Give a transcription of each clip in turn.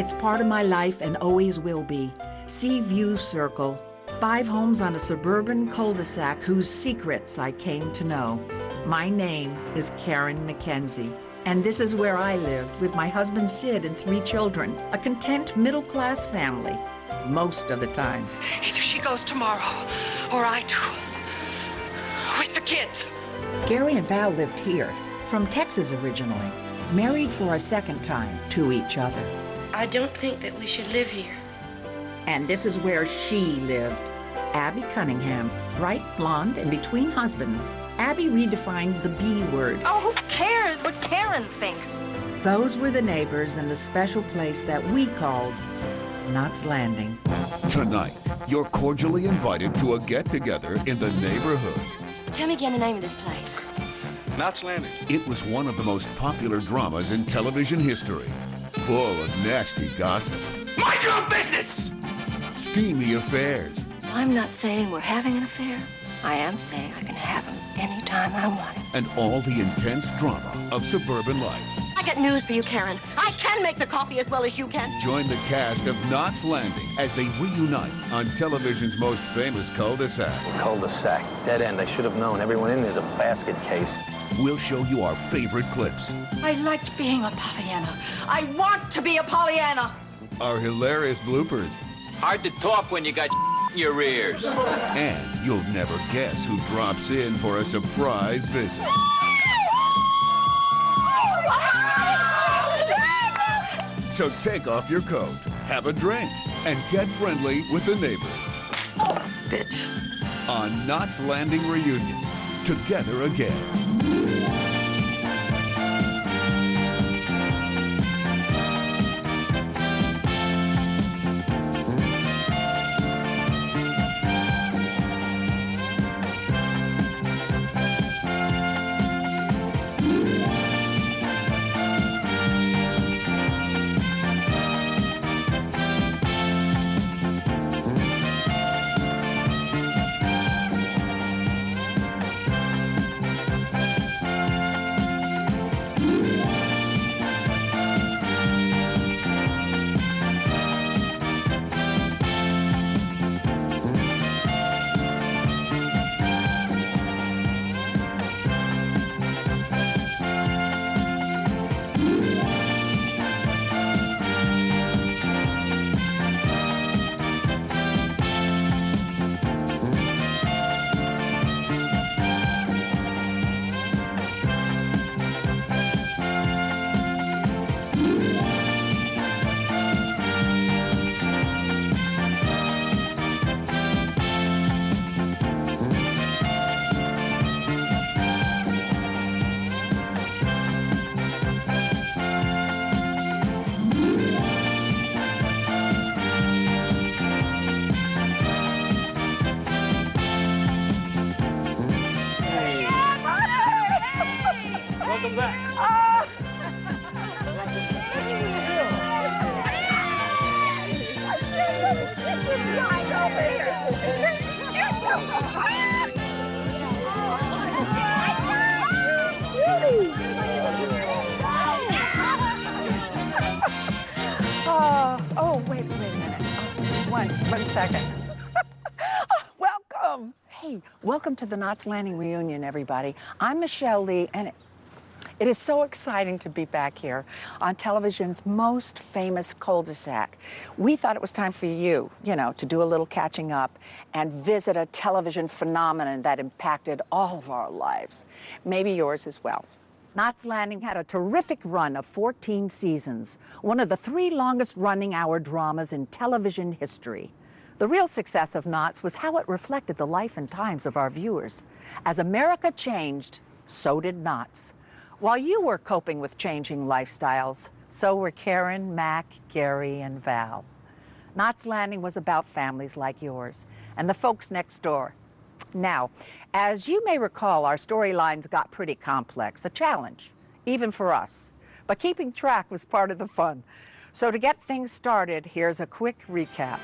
It's part of my life and always will be. Sea View Circle, 5 homes on a suburban cul-de-sac whose secrets I came to know. My name is Karen McKenzie, and this is where I lived with my husband Sid and 3 children, a content middle-class family, most of the time. Either she goes tomorrow, or I do, with the kids. Gary and Val lived here, from Texas originally, married for a second time to each other. I don't think that we should live here. And this is where she lived. Abby Cunningham, bright blonde and between husbands. Abby redefined the B word. Oh, who cares what Karen thinks? Those were the neighbors in the special place that we called Knots Landing. Tonight, you're cordially invited to a get-together in the neighborhood. Tell me again the name of this place. Knots Landing. It was one of the most popular dramas in television history, full of nasty gossip. Mind your own business! Steamy affairs. I'm not saying we're having an affair. I am saying I can have him anytime I want him. And all the intense drama of suburban life. I got news for you, Karen. I can make the coffee as well as you can. Join the cast of Knots Landing as they reunite on television's most famous cul-de-sac. Cul-de-sac. Dead end. I should have known. Everyone in there's a basket case. We'll show you our favorite clips. I liked being a Pollyanna. I want to be a Pollyanna. Our hilarious bloopers. Hard to talk when you got in your ears. And you'll never guess who drops in for a surprise visit. So take off your coat, have a drink, and get friendly with the neighbors. Bitch. On Knots Landing Reunion, together again. Welcome back. Wait a minute. One second. Welcome. Hey, welcome to the Knots Landing reunion, everybody. I'm Michelle Lee, and it is so exciting to be back here on television's most famous cul-de-sac. We thought it was time for you, to do a little catching up and visit a television phenomenon that impacted all of our lives, maybe yours as well. Knots Landing had a terrific run of 14 seasons, one of the 3 longest-running hour dramas in television history. The real success of Knots was how it reflected the life and times of our viewers. As America changed, so did Knots. While you were coping with changing lifestyles, so were Karen, Mac, Gary, and Val. Knots Landing was about families like yours and the folks next door. Now, as you may recall, our storylines got pretty complex, a challenge, even for us. But keeping track was part of the fun. So to get things started, here's a quick recap.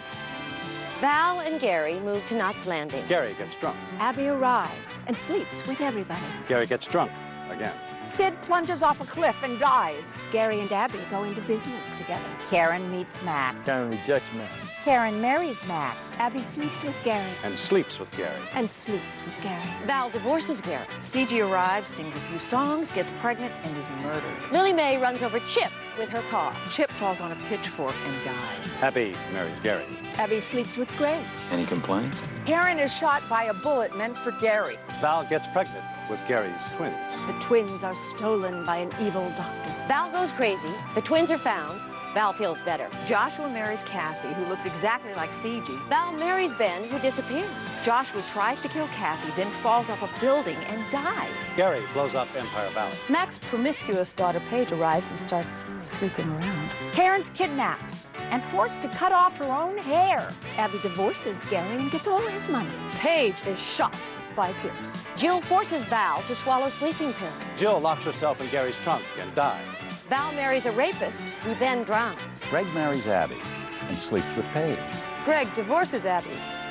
Val and Gary move to Knots Landing. Gary gets drunk. Abby arrives and sleeps with everybody. Gary gets drunk again. Sid plunges off a cliff and dies. Gary and Abby go into business together. Karen meets Mac. Karen rejects Mac. Karen marries Mac. Abby sleeps with Gary. And sleeps with Gary. And sleeps with Gary. Val divorces Gary. CG arrives, sings a few songs, gets pregnant, and is murdered. Lily Mae runs over Chip with her car. Chip falls on a pitchfork and dies. Abby marries Gary. Abby sleeps with Greg. Any complaints? Karen is shot by a bullet meant for Gary. Val gets pregnant with Gary's twins. The twins are stolen by an evil doctor. Val goes crazy. The twins are found. Val feels better. Joshua marries Kathy, who looks exactly like CG. Val marries Ben, who disappears. Joshua tries to kill Kathy, then falls off a building and dies. Gary blows up Empire Valley. Mac's promiscuous daughter Paige arrives and starts sleeping around. Karen's kidnapped and forced to cut off her own hair. Abby divorces Gary and gets all his money. Paige is shot by Pierce. Jill forces Val to swallow sleeping pills. Jill locks herself in Gary's trunk and dies. Val marries a rapist who then drowns. Greg marries Abby and sleeps with Paige. Greg divorces Abby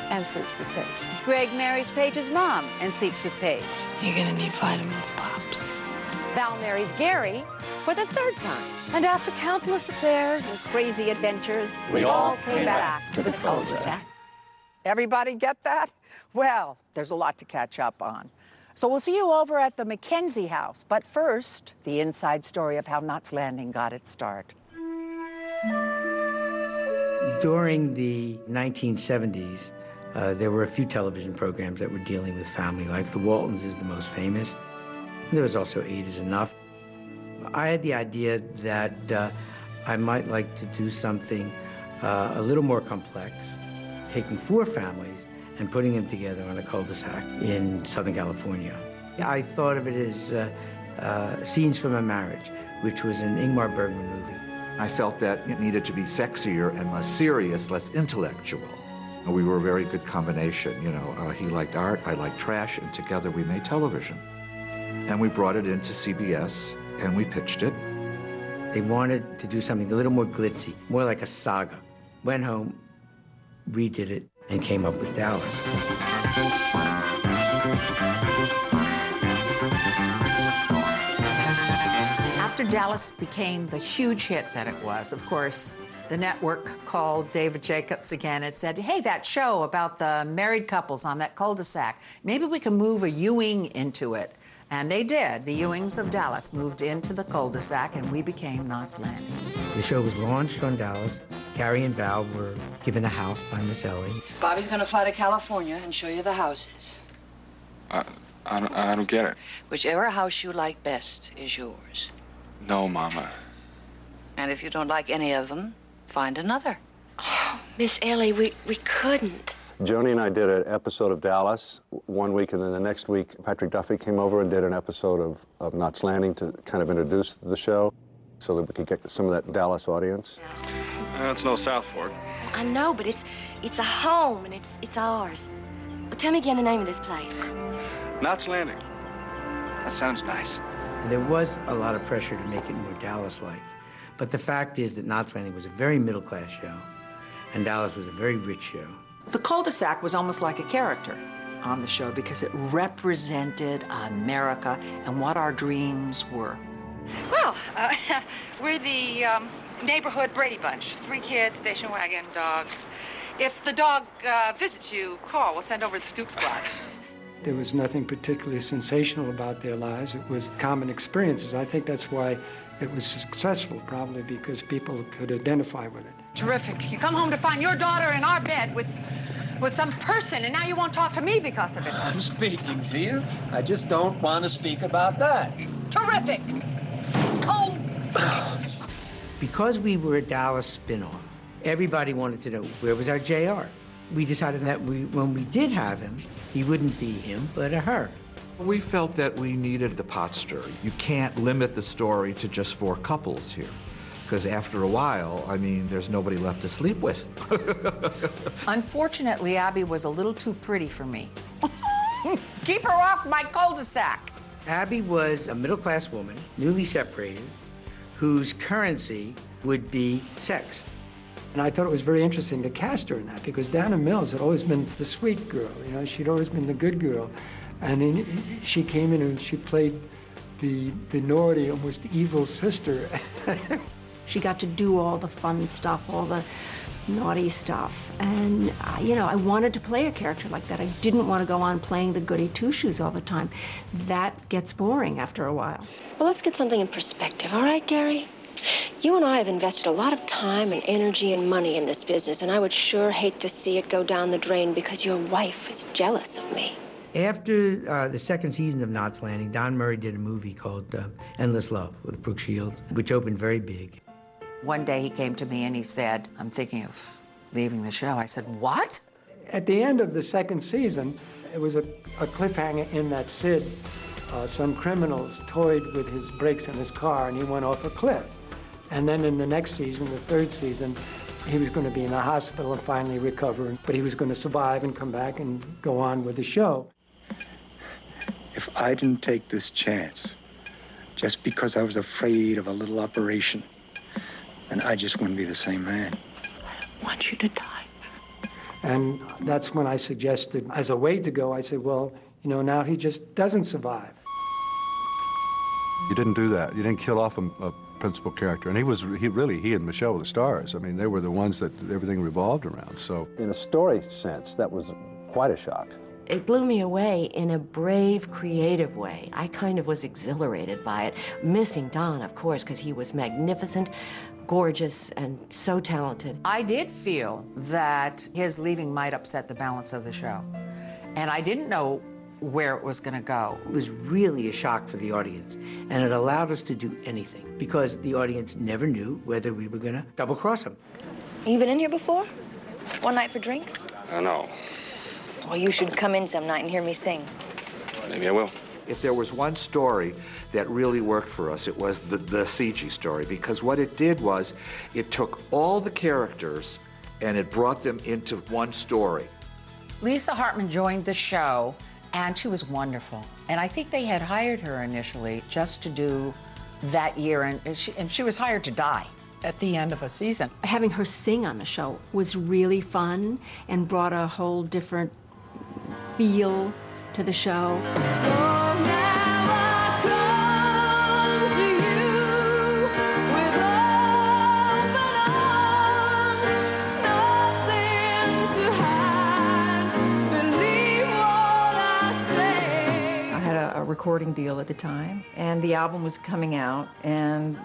and sleeps with Paige. Greg marries Paige's mom and sleeps with Paige. You're gonna need vitamins, Pops. Val marries Gary for the third time. And after countless affairs and crazy adventures, We all came back to the cul-de-sac. Everybody get that? Well, there's a lot to catch up on. So we'll see you over at the Mackenzie house. But first, the inside story of how Knots Landing got its start. During the 1970s, there were a few television programs that were dealing with family life. The Waltons is the most famous. There was also 8 is Enough. I had the idea that I might like to do something a little more complex, taking 4 families and putting them together on a cul-de-sac in Southern California. I thought of it as Scenes from a Marriage, which was an Ingmar Bergman movie. I felt that it needed to be sexier and less serious, less intellectual. We were a very good combination, you know. He liked art, I liked trash, and together we made television. And we brought it into CBS, and we pitched it. They wanted to do something a little more glitzy, more like a saga. Went home, redid it, and came up with Dallas. After Dallas became the huge hit that it was, of course, the network called David Jacobs again and said, hey, that show about the married couples on that cul-de-sac, maybe we can move a Ewing into it. And they did. The Ewings of Dallas moved into the cul-de-sac, and we became Knots Landing. The show was launched on Dallas. Gary and Val were given a house by Miss Ellie. Bobby's gonna fly to California and show you the houses. I don't get it. Whichever house you like best is yours. No, Mama. And if you don't like any of them, find another. Oh, Miss Ellie, we couldn't. Joni and I did an episode of Dallas one week, and then the next week, Patrick Duffy came over and did an episode of Knots Landing to kind of introduce the show so that we could get some of that Dallas audience. It's no South Fork. I know, but it's a home, and it's ours. Well, tell me again the name of this place. Knots Landing. That sounds nice. And there was a lot of pressure to make it more Dallas-like. But the fact is that Knots Landing was a very middle-class show, and Dallas was a very rich show. The cul-de-sac was almost like a character on the show because it represented America and what our dreams were. Well, we're the neighborhood Brady Bunch. 3 kids, station wagon, dog. If the dog visits you, call. We'll send over the scoop squad. There was nothing particularly sensational about their lives. It was common experiences. I think that's why it was successful, probably because people could identify with it. Terrific. You come home to find your daughter in our bed with some person, and now you won't talk to me because of it. I'm speaking to you. I just don't want to speak about that. Terrific. Oh. Because we were a Dallas spin-off, everybody wanted to know, where was our JR? We decided that when we did have him, he wouldn't be him, but a her. We felt that we needed the pot story. You can't limit the story to just 4 couples here. Because after a while, I mean, there's nobody left to sleep with. Unfortunately, Abby was a little too pretty for me. Keep her off my cul-de-sac. Abby was a middle-class woman, newly separated, whose currency would be sex. And I thought it was very interesting to cast her in that because Dana Mills had always been the sweet girl, you know, she'd always been the good girl. And she came in and she played the naughty, almost evil sister. She got to do all the fun stuff, all the naughty stuff. And, you know, I wanted to play a character like that. I didn't want to go on playing the goody two-shoes all the time. That gets boring after a while. Well, let's get something in perspective, all right, Gary? You and I have invested a lot of time and energy and money in this business, and I would sure hate to see it go down the drain because your wife is jealous of me. After the second season of Knots Landing, Don Murray did a movie called Endless Love with Brooke Shields, which opened very big. One day he came to me and he said, "I'm thinking of leaving the show." I said, "What?" At the end of the second season, it was a cliffhanger in that Sid, some criminals toyed with his brakes in his car and he went off a cliff. And then in the next season, the third season, he was going to be in a hospital and finally recover, but he was going to survive and come back and go on with the show. If I didn't take this chance, just because I was afraid of a little operation, then I just wouldn't be the same man. I don't want you to die. And that's when I suggested, as a way to go, I said, well, you know, now he just doesn't survive. You didn't do that. You didn't kill off a principal character. And he and Michelle were the stars. I mean, they were the ones that everything revolved around. So in a story sense, that was quite a shock. It blew me away in a brave, creative way. I kind of was exhilarated by it. Missing Don, of course, because he was magnificent, gorgeous, and so talented. I did feel that his leaving might upset the balance of the show. And I didn't know where it was going to go. It was really a shock for the audience, and it allowed us to do anything because the audience never knew whether we were going to double-cross them. You been in here before? One night for drinks? No. Well, you should come in some night and hear me sing. Maybe I will. If there was one story that really worked for us, it was the CG story, because what it did was it took all the characters and it brought them into one story. Lisa Hartman joined the show, and she was wonderful. And I think they had hired her initially just to do that year, and she was hired to die at the end of a season. Having her sing on the show was really fun and brought a whole different feel to the show. So now I come to you with open arms, nothing to hide, believe what I say. I had a recording deal at the time, and the album was coming out, and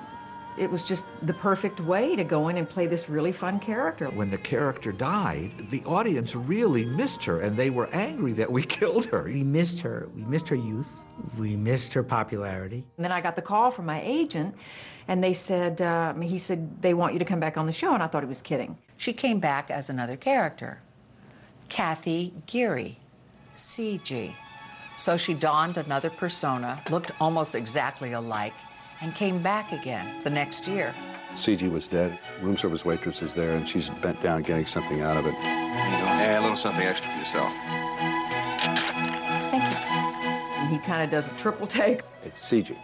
it was just the perfect way to go in and play this really fun character. When the character died, the audience really missed her, and they were angry that we killed her. We missed her. We missed her youth. We missed her popularity. And then I got the call from my agent, and they said, he said, they want you to come back on the show, and I thought he was kidding. She came back as another character, Kathy Geary, CG. So she donned another persona, looked almost exactly alike, and came back again the next year. CG was dead. Room service waitress is there, and she's bent down getting something out of it. And a little something extra for yourself. Thank you. And he kind of does a triple take. It's CG.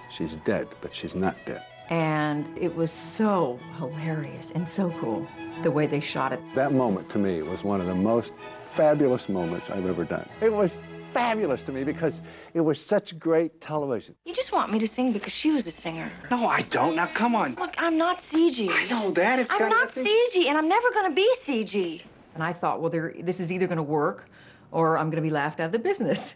She's dead, but she's not dead. And it was so hilarious and so cool, the way they shot it. That moment, to me, was one of the most fabulous moments I've ever done. It was fabulous to me because it was such great television. You just want me to sing because she was a singer. No, I don't. Now, come on. Look, I'm not CG. I know that. It's I'm got not nothing... CG, and I'm never going to be CG. And I thought, well, this is either going to work or I'm going to be laughed out of the business.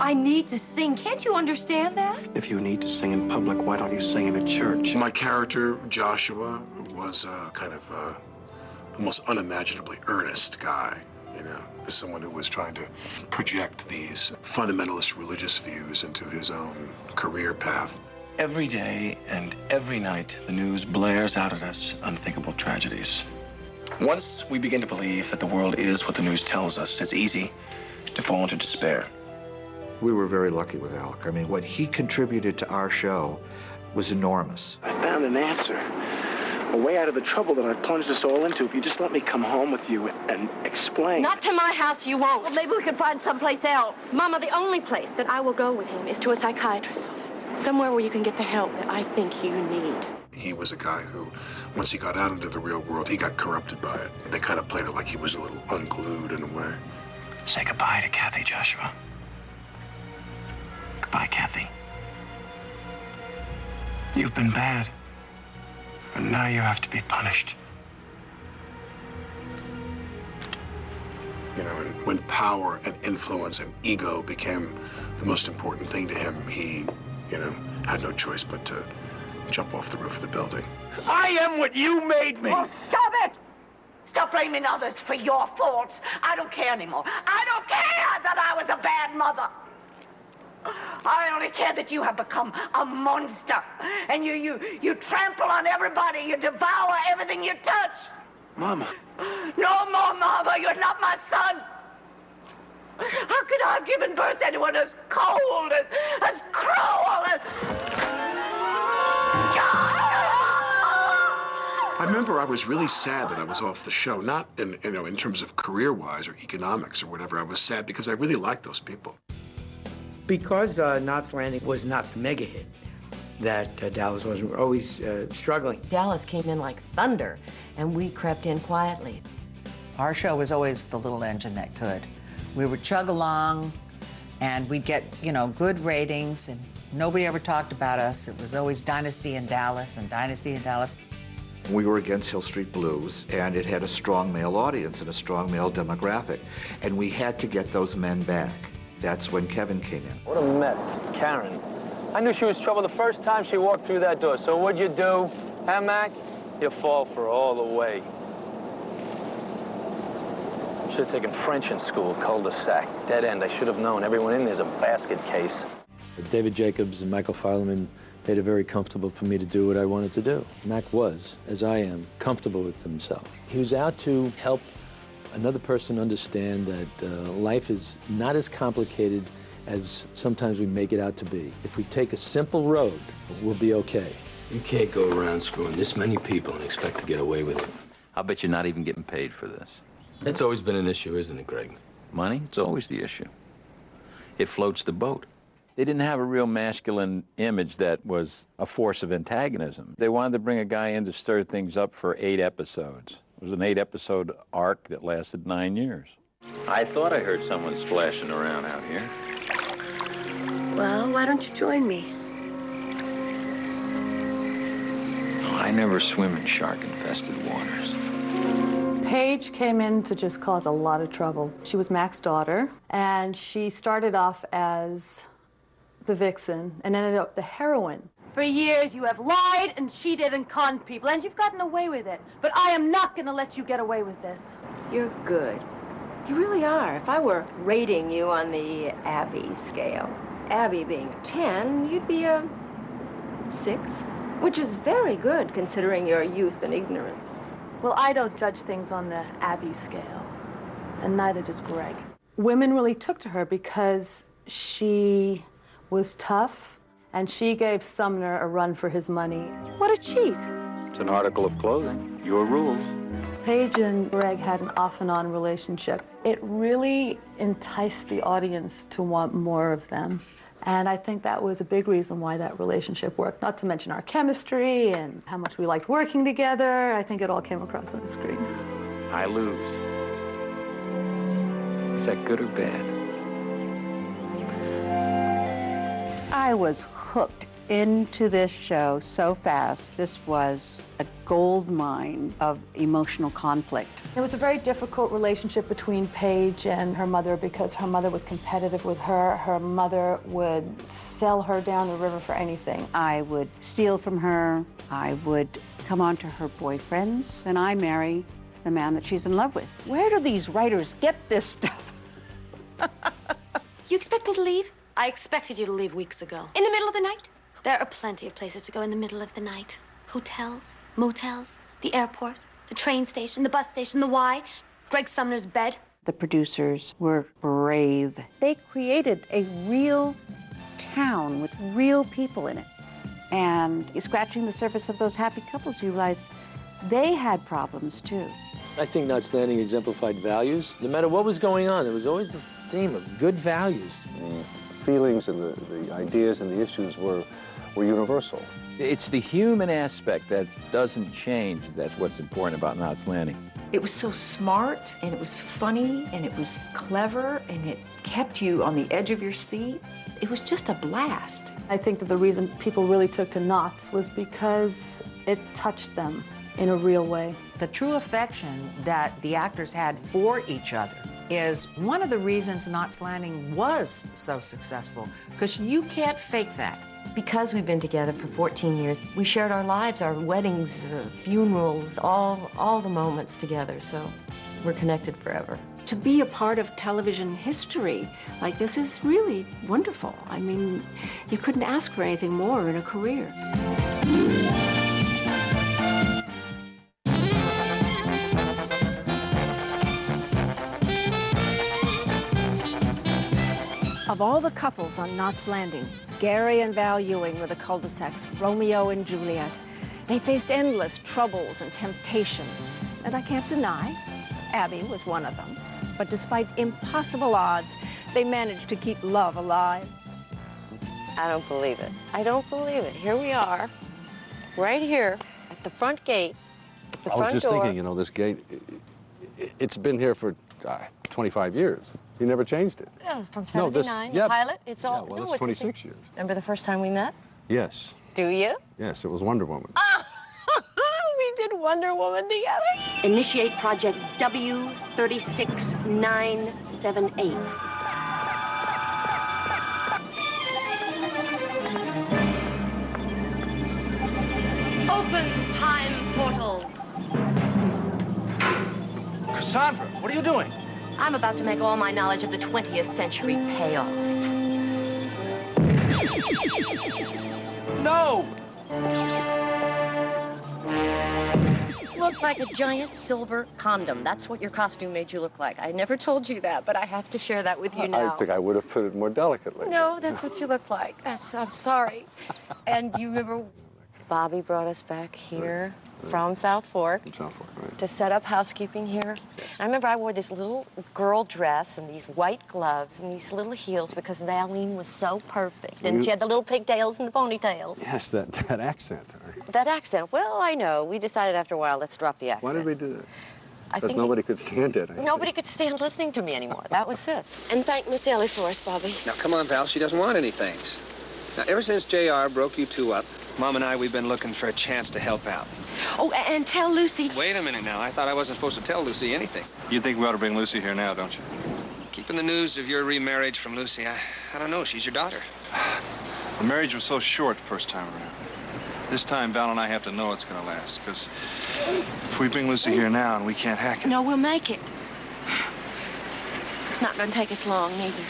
I need to sing. Can't you understand that? If you need to sing in public, why don't you sing in a church? My character, Joshua, was kind of almost unimaginably earnest guy, you know, someone who was trying to project these fundamentalist religious views into his own career path. Every day and every night, the news blares out at us unthinkable tragedies. Once we begin to believe that the world is what the news tells us, it's easy to fall into despair. We were very lucky with Alec. I mean, what he contributed to our show was enormous. I found an answer. A way out of the trouble that I've plunged us all into if you just let me come home with you and explain. Not to my house, you won't. Well, maybe we could find someplace else. Mama, the only place that I will go with him is to a psychiatrist's office. Somewhere where you can get the help that I think you need. He was a guy who, once he got out into the real world, he got corrupted by it. They kind of played it like he was a little unglued in a way. Say goodbye to Kathy, Joshua. Goodbye, Kathy. You've been bad, and now you have to be punished. You know, and when power and influence and ego became the most important thing to him, he, you know, had no choice but to jump off the roof of the building. I am what you made me! Oh, stop it! Stop blaming others for your faults. I don't care anymore. I don't care that I was a bad mother. I only care that you have become a monster. And you trample on everybody. You devour everything you touch. Mama. No more, Mama. You're not my son. How could I have given birth to anyone as cold, as cruel, as... I remember I was really sad that I was off the show, not in, you know, in terms of career-wise or economics or whatever. I was sad because I really liked those people. Because Knots Landing was not the mega hit that Dallas was, we were always struggling. Dallas came in like thunder, and we crept in quietly. Our show was always the little engine that could. We would chug along, and we'd get, you know, good ratings, and nobody ever talked about us. It was always Dynasty in Dallas and Dynasty in Dallas. We were against Hill Street Blues, and it had a strong male audience and a strong male demographic, and we had to get those men back. That's when Kevin came in. What a mess, Karen. I knew she was trouble the first time she walked through that door, so what'd you do, huh, Mac? You fall for her all the way. Should have taken French in school, cul-de-sac, dead end. I should have known. Everyone in there's a basket case. David Jacobs and Michael Fileman made it very comfortable for me to do what I wanted to do. Mac was, as I am, comfortable with himself. He was out to help another person understand that life is not as complicated as sometimes we make it out to be. If we take a simple road, we'll be okay. You can't go around screwing this many people and expect to get away with it. I'll bet you're not even getting paid for this. That's always been an issue, isn't it, Greg? Money? It's always the issue. It floats the boat. They didn't have a real masculine image that was a force of antagonism. They wanted to bring a guy in to stir things up for 8 episodes. It was an 8-episode arc that lasted 9 years. I thought I heard someone splashing around out here. Well, why don't you join me? Oh, I never swim in shark-infested waters. Paige came in to just cause a lot of trouble. She was Mac's daughter, and she started off as the vixen and ended up the heroine. For years, you have lied and cheated and conned people, and you've gotten away with it. But I am not going to let you get away with this. You're good. You really are. If I were rating you on the Abby scale, Abby being a 10, you'd be a 6, which is very good considering your youth and ignorance. Well, I don't judge things on the Abby scale, and neither does Greg. Women really took to her because she was tough, and she gave Sumner a run for his money. What a cheat. It's an article of clothing. Your rules. Paige and Greg had an off-and-on relationship. It really enticed the audience to want more of them. And I think that was a big reason why that relationship worked, not to mention our chemistry and how much we liked working together. I think it all came across on the screen. I lose. Is that good or bad? I was hooked into this show so fast. This was a gold mine of emotional conflict. It was a very difficult relationship between Paige and her mother because her mother was competitive with her. Her mother would sell her down the river for anything. I would steal from her. I would come on to her boyfriends, and I marry the man that she's in love with. Where do these writers get this stuff? You expect me to leave? I expected you to leave weeks ago. In the middle of the night? There are plenty of places to go in the middle of the night. Hotels, motels, the airport, the train station, the bus station, the Y, Greg Sumner's bed. The producers were brave. They created a real town with real people in it. And scratching the surface of those happy couples, you realize they had problems too. I think Knots Landing exemplified values. No matter what was going on, there was always the theme of good values. The feelings and the ideas and the issues were universal. It's the human aspect that doesn't change. That's what's important about Knots Landing. It was so smart, and it was funny, and it was clever, and it kept you on the edge of your seat. It was just a blast. I think that the reason people really took to Knots was because it touched them in a real way. The true affection that the actors had for each other is one of the reasons Knots Landing was so successful, because you can't fake that. Because we've been together for 14 years, we shared our lives, our weddings, funerals, all the moments together, so we're connected forever. To be a part of television history like this is really wonderful. I mean, you couldn't ask for anything more in a career. Of all the couples on Knots Landing, Gary and Val Ewing were the cul-de-sacs, Romeo and Juliet. They faced endless troubles and temptations, and I can't deny, Abby was one of them. But despite impossible odds, they managed to keep love alive. I don't believe it. I don't believe it. Here we are, right here at the front gate, the front door. I was just thinking, you know, this gate, it's been here for 25 years. You never changed it. Yeah, from 79, the pilot, it's all... Yeah, well, no, that's it's 26 years. Remember the first time we met? Yes. Do you? Yes, it was Wonder Woman. We did Wonder Woman together. Initiate project W36978. Open time portal. Cassandra, what are you doing? I'm about to make all my knowledge of the 20th century pay off. No! Look like a giant silver condom. That's what your costume made you look like. I never told you that, but I have to share that with you now. I think I would have put it more delicately. No, that's what you look like. I'm sorry. And you remember Bobby brought us back here from South Fork. From South Fork, right. To set up housekeeping here. I remember I wore this little girl dress and these white gloves and these little heels because Valine was so perfect. And she had the little pigtails and the ponytails. Yes, that accent. That accent, well, I know. We decided after a while, let's drop the accent. Why did we do that? I Because think nobody could stand it. nobody could stand listening to me anymore. That was it. And thank Miss Ellie for us, Bobby. Now, come on, Val. She doesn't want any things. Now, ever since JR broke you two up, Mom and I, we've been looking for a chance to help out. Oh, and tell Lucy. Wait a minute now. I thought I wasn't supposed to tell Lucy anything. You think we ought to bring Lucy here now, don't you? Keeping the news of your remarriage from Lucy, I don't know. She's your daughter. The marriage was so short the first time around. This time, Val and I have to know it's going to last, because if we bring Lucy here now and we can't hack it... No, we'll make it. It's not going to take us long, neither.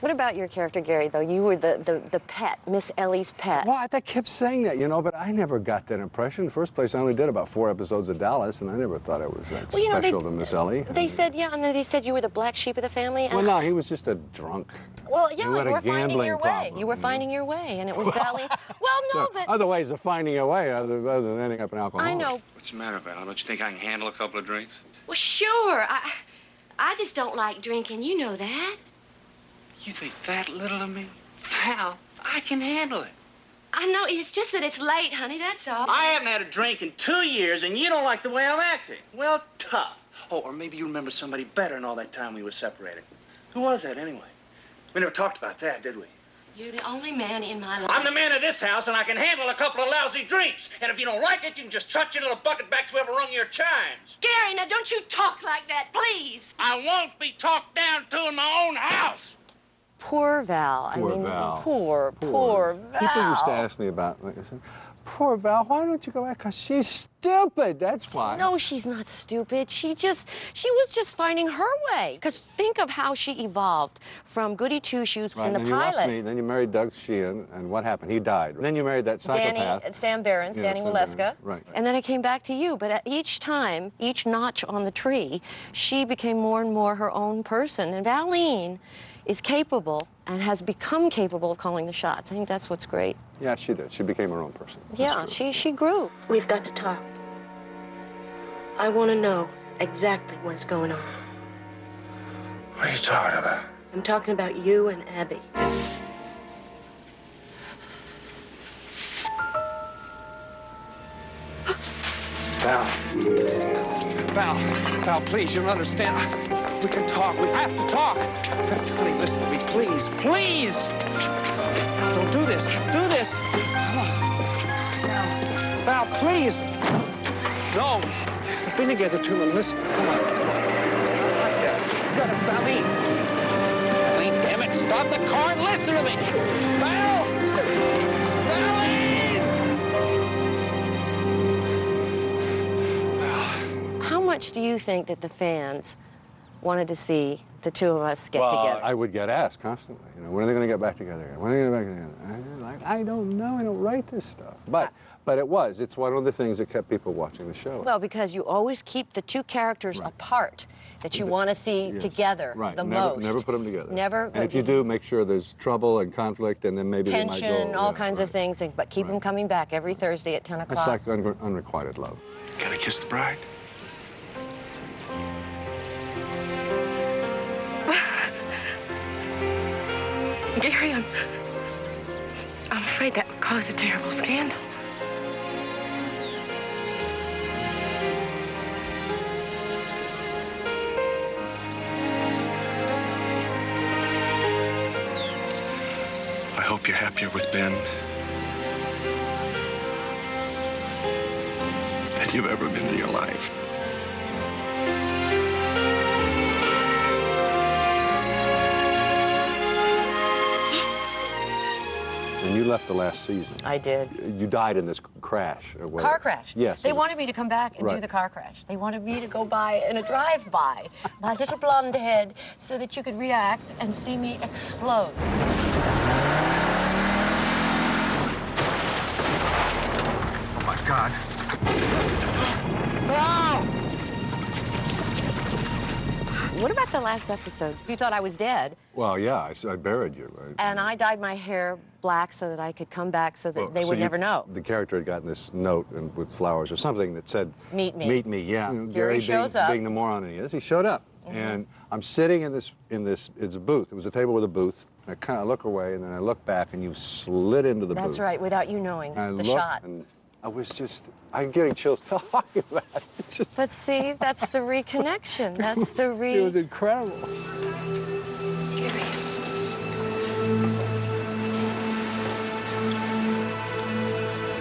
What about your character, Gary, though? You were the pet, Miss Ellie's pet. Well, I kept saying that, you know, but I never got that impression. In the first place, I only did about 4 episodes of Dallas, and I never thought it was that special to Miss Ellie. They said, yeah, and then they said you were the black sheep of the family. Well, no, he was just a drunk. Well, yeah, you were finding your way. problem. You were finding your way, and it was Valley. Well, no, but... Other ways of finding your way other than ending up in alcohol. I know. What's the matter, Val? Don't you think I can handle a couple of drinks? Well, sure. I just don't like drinking. You know that. You think that little of me? Val, I can handle it. I know. It's just that it's late, honey. That's all. I haven't had a drink in 2 years, and you don't like the way I'm acting. Well, tough. Oh, or maybe you remember somebody better in all that time we were separated. Who was that, anyway? We never talked about that, did we? You're the only man in my life. I'm the man of this house, and I can handle a couple of lousy drinks. And if you don't like it, you can just trot your little bucket back to whoever rung your chimes. Gary, now don't you talk like that, please. I won't be talked down to in my own house. Poor Val. Poor I mean, Val. Poor Val. People used to ask me about, like I said, poor Val, why don't you go back? Because she's stupid, that's why. No, she's not stupid. She was just finding her way. Because think of how she evolved from goody two-shoes in the then pilot. You left me, then you married Doug Sheehan, and what happened? He died. Then you married that psychopath. Sam Behrens, Danny Waleska. Right. And then I came back to you. But at each time, each notch on the tree, she became more and more her own person. And Valine is capable and has become capable of calling the shots. I think that's what's great. Yeah, she did. She became her own person. Yeah, she grew. We've got to talk. I want to know exactly what's going on. What are you talking about? I'm talking about you and Abby. Val. Val, please, you don't understand. We can talk. We have to talk. Honey, listen to me, please. Please! Don't do this. Don't do this. Come on. Val, please. No. We've been together too long. Listen. Come on. It's not like that. You gotta, Valine, damn it. Stop the car and listen to me. Val! Valine! How much do you think that the fans wanted to see the two of us get together? I would get asked constantly, you know, when are they going to get back together again? When are they going to get back together? I don't know. I don't write this stuff. But it's one of the things that kept people watching the show. Well, because you always keep the two characters apart that you want to see together the most. Never put them together. Never. And if you do, make sure there's trouble and conflict, and then maybe tension, they might go, all kinds of things, but keep them coming back every Thursday at 10 o'clock. It's like unrequited love. Can I kiss the bride? Gary, I'm afraid that would cause a terrible scandal. I hope you're happier with Ben than you've ever been in your life. And you left the last season. I did. You died in this crash. Or whatever. Car crash. Yes. They wanted me to come back and do the car crash. They wanted me to go by in a drive-by, my little blonde head, so that you could react and see me explode. Oh, my God. What about the last episode? You thought I was dead. Well, yeah, I buried you. And I dyed my hair black so that I could come back so that they would never know. The character had gotten this note with flowers or something that said, "Meet me." Meet me, yeah. Gary shows up. Being the moron he is, he showed up. And I'm sitting in this, it's a booth. It was a table with a booth. And I kind of look away, and then I look back, and you slid into the booth. That's right, without you knowing and the looked, shot. And I was just, I'm getting chills talking about it. But see, that's the reconnection. That's the It was incredible. Gary.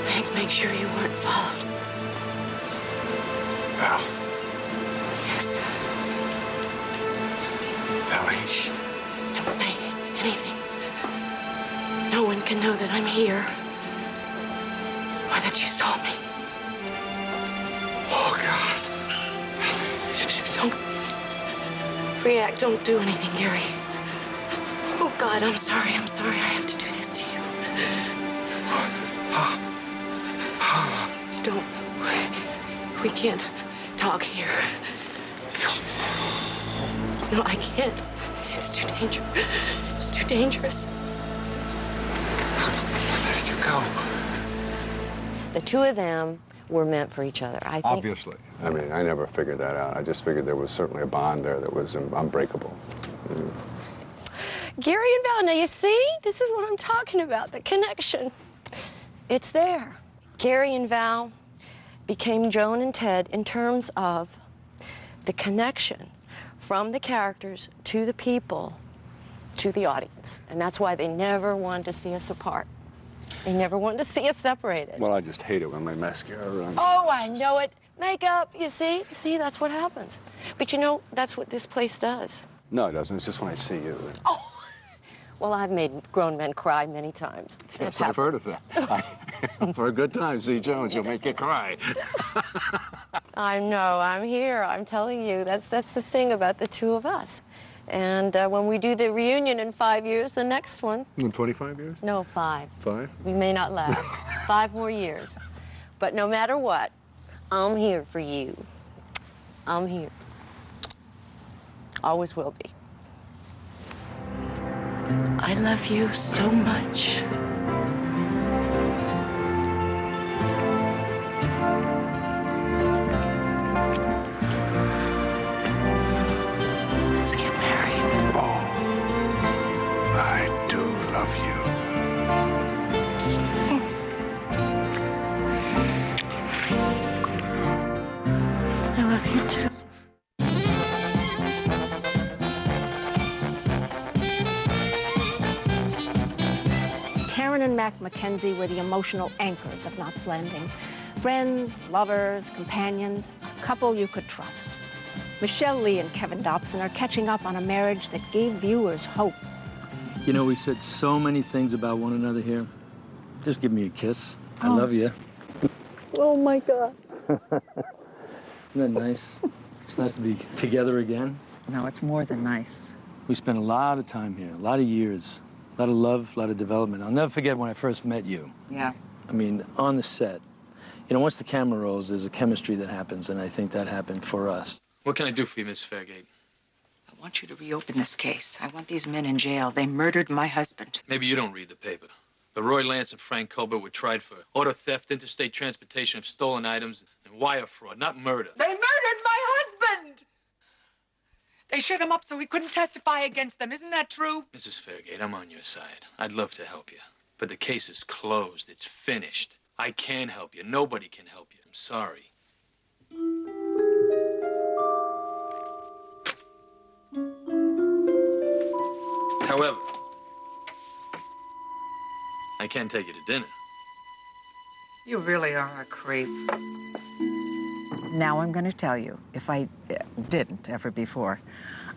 I had to make sure you weren't followed. Val. Yes. Valley. Shh. Don't say anything. No one can know that I'm here. Or that you saw me. Oh, God. Don't react. Don't do anything, Gary. Oh, God, I'm sorry. I'm sorry. I have to do this to you. Don't. We can't talk here. No, I can't. It's too dangerous. It's too dangerous. Let you go. The two of them were meant for each other, I think. Obviously. I mean, I never figured that out. I just figured there was certainly a bond there that was unbreakable. Gary and Val, now you see? This is what I'm talking about, the connection. It's there. Gary and Val became Joan and Ted in terms of the connection from the characters to the people, to the audience. And that's why they never wanted to see us apart. They never wanted to see us separated. Well, I just hate it when my mascara runs. Oh, I know it. Makeup, you see? See, that's what happens. But you know, that's what this place does. No, it doesn't. It's just when I see you. Oh, well, I've made grown men cry many times. Yes, I've heard of that. For a good time, see Jones, you'll make you cry. I know, I'm here. I'm telling you, that's the thing about the two of us. And when we do the reunion in 5 years, the next one... In 25 years? No, 5. 5? We may not last. 5 more years. But no matter what, I'm here for you. I'm here. Always will be. I love you so much. Let's get married. Oh, I do love you. I love you too. Jack Mackenzie were the emotional anchors of Knots Landing. Friends, lovers, companions, a couple you could trust. Michelle Lee and Kevin Dobson are catching up on a marriage that gave viewers hope. You know, we said so many things about one another here. Just give me a kiss. I love you. Oh, my God. Isn't that nice? It's nice to be together again. No, it's more than nice. We spent a lot of time here, a lot of years, a lot of love, a lot of development. I'll never forget when I first met you. Yeah. I mean, on the set. You know, once the camera rolls, there's a chemistry that happens, and I think that happened for us. What can I do for you, Miss Fairgate? I want you to reopen this case. I want these men in jail. They murdered my husband. Maybe you don't read the paper. But Roy Lance and Frank Colbert were tried for auto theft, interstate transportation of stolen items, and wire fraud, not murder. They murdered my husband! They shut him up so he couldn't testify against them. Isn't that true? Mrs. Fairgate, I'm on your side. I'd love to help you. But the case is closed. It's finished. I can't help you. Nobody can help you. I'm sorry. However, I can take you to dinner. You really are a creep. Now I'm going to tell you, if I didn't ever before,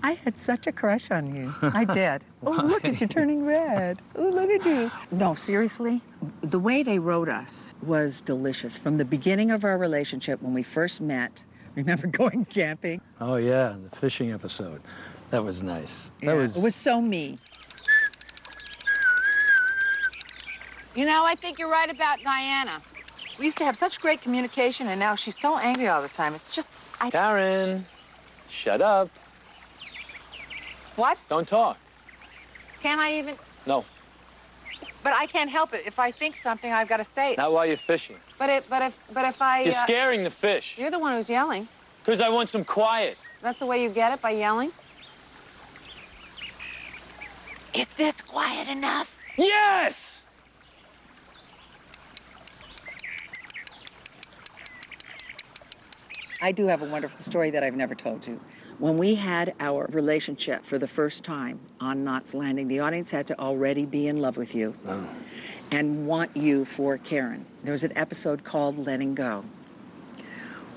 I had such a crush on you. I did. Oh, look at you turning red. Oh, look at you. No, seriously, the way they wrote us was delicious. From the beginning of our relationship, when we first met, remember going camping? Oh, yeah, the fishing episode. That was nice. Yeah, it was so me. You know, I think you're right about Diana. We used to have such great communication, and now she's so angry all the time. It's just, Karen, shut up. What? Don't talk. Can't I even? No, But I can't help it. If I think something, I've got to say it. not while you're fishing. But if I... You're scaring the fish. You're the one who's yelling. Because I want some quiet. That's the way you get it, by yelling? Is this quiet enough? Yes! I do have a wonderful story that I've never told you. When we had our relationship for the first time on Knots Landing, the audience had to already be in love with you and want you for Karen. There was an episode called Letting Go,